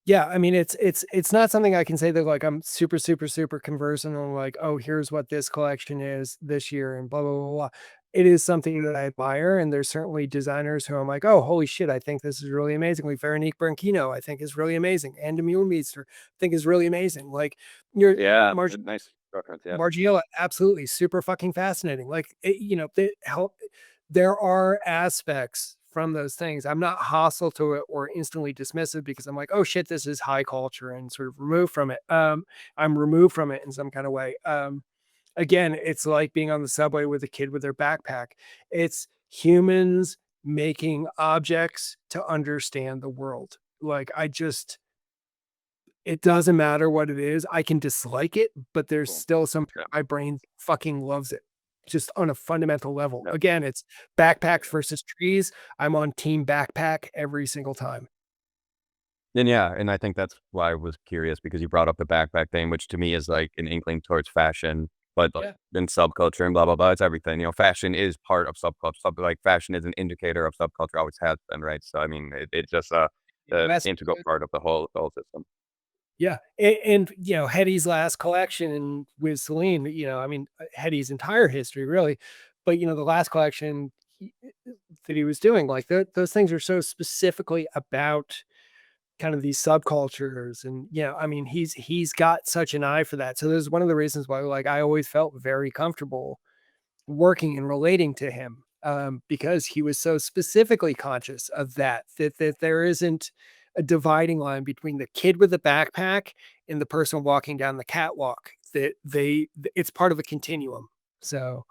yeah, I mean, it's not something I can say that, like, I'm super, super, super conversant on, like, "Oh, here's what this collection is this year," and blah, blah, blah, blah. It is something that I admire, and there's certainly designers who I'm like, "Oh, holy shit, I think this is really amazing." Like, Veronique Branchino, I think is really amazing, and Mühlmeester, I think is really amazing. Like, your Yeah, Marg nice reference, yeah. Margiela, absolutely, super fucking fascinating. Like, they help there are aspects from those things. I'm not hostile to it or instantly dismissive because I'm like, "Oh shit, this is high culture," and sort of removed from it. I'm removed from it in some kind of way. Again, it's like being on the subway with a kid with their backpack. It's humans making objects to understand the world. Like, it doesn't matter what it is. I can dislike it, but there's Cool. still some Yeah. my brain fucking loves it, just on a fundamental level. Yep. Again, it's backpacks versus trees. I'm on team backpack every single time. And yeah, and I think that's why I was curious because you brought up the backpack thing, which to me is like an inkling towards fashion, but like Yeah. in subculture and blah blah blah, it's everything. Fashion is part of subculture. Like fashion is an indicator of subculture, always has been, right? So I mean, it's just the US integral part of the whole system. Yeah, and Hetty's last collection and with Celine, I mean, Hetty's entire history really, but the last collection that he was doing, like those things are so specifically about kind of these subcultures, and I mean, he's got such an eye for that. So there's one of the reasons why, like, I always felt very comfortable working and relating to him, because he was so specifically conscious of that there isn't a dividing line between the kid with the backpack and the person walking down the catwalk. That it's part of a continuum. So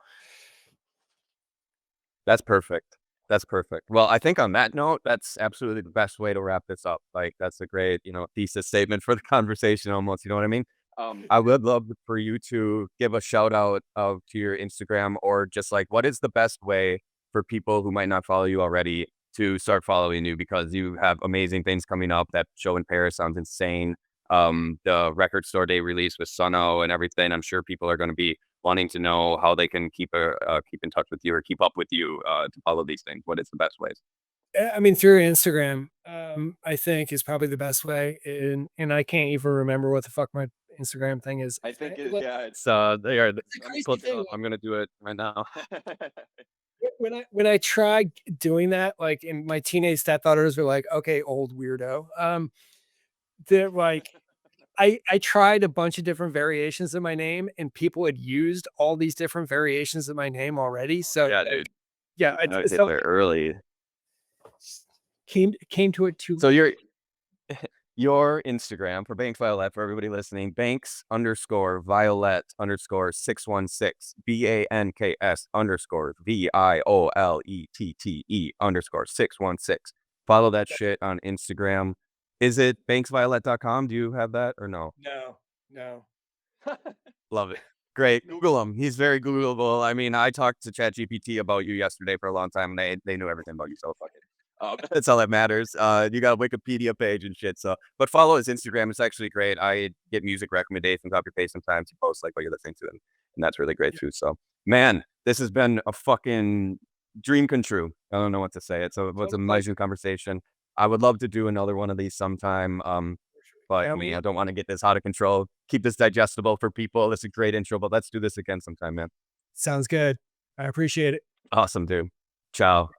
That's perfect. That's perfect. Well, I think on that note, that's absolutely the best way to wrap this up. Like that's a great, thesis statement for the conversation almost. You know what I mean? I would love for you to give a shout out of to your Instagram, or just like what is the best way for people who might not follow you already to start following you, because you have amazing things coming up. That show in Paris sounds insane. The record store day release with Suno and everything. I'm sure people are going to be wanting to know how they can keep in touch with you or keep up with you to follow these things. What is the best ways? I mean, through Instagram, I think is probably the best way, and I can't even remember what the fuck my Instagram thing is. I think Like, it's they are. it's a Let me crazy pull it thing. up. I'm gonna do it right now. When I tried doing that, like, and my teenage stepdaughters were like, "Okay, old weirdo." They're like, I tried a bunch of different variations of my name, and people had used all these different variations of my name already. So, Yeah, like, dude. yeah, Hit so there early. came to it too. So your Instagram for Banks Violet, for everybody listening, Banks underscore Violet underscore 616, BANKS underscore VIOLETTE underscore 616. Follow that shit on Instagram. Is it banksviolet.com? Do you have that or no? No, no. Love it. Great. Google him. He's very Googleable. I mean, I talked to ChatGPT about you yesterday for a long time, and they knew everything about you. So fuck it. That's all that matters. You got a Wikipedia page and shit. So, but follow his Instagram. It's actually great. I get music recommendations off your page sometimes. You post like what you're listening to, and that's really great too. So, man, this has been a fucking dream come true. I don't know what to say. It's an amazing conversation. I would love to do another one of these sometime. But Yeah, I mean, I don't want to get this out of control. Keep this digestible for people. This is a great intro, but let's do this again sometime, man. sounds good. I appreciate it. Awesome, dude. Ciao.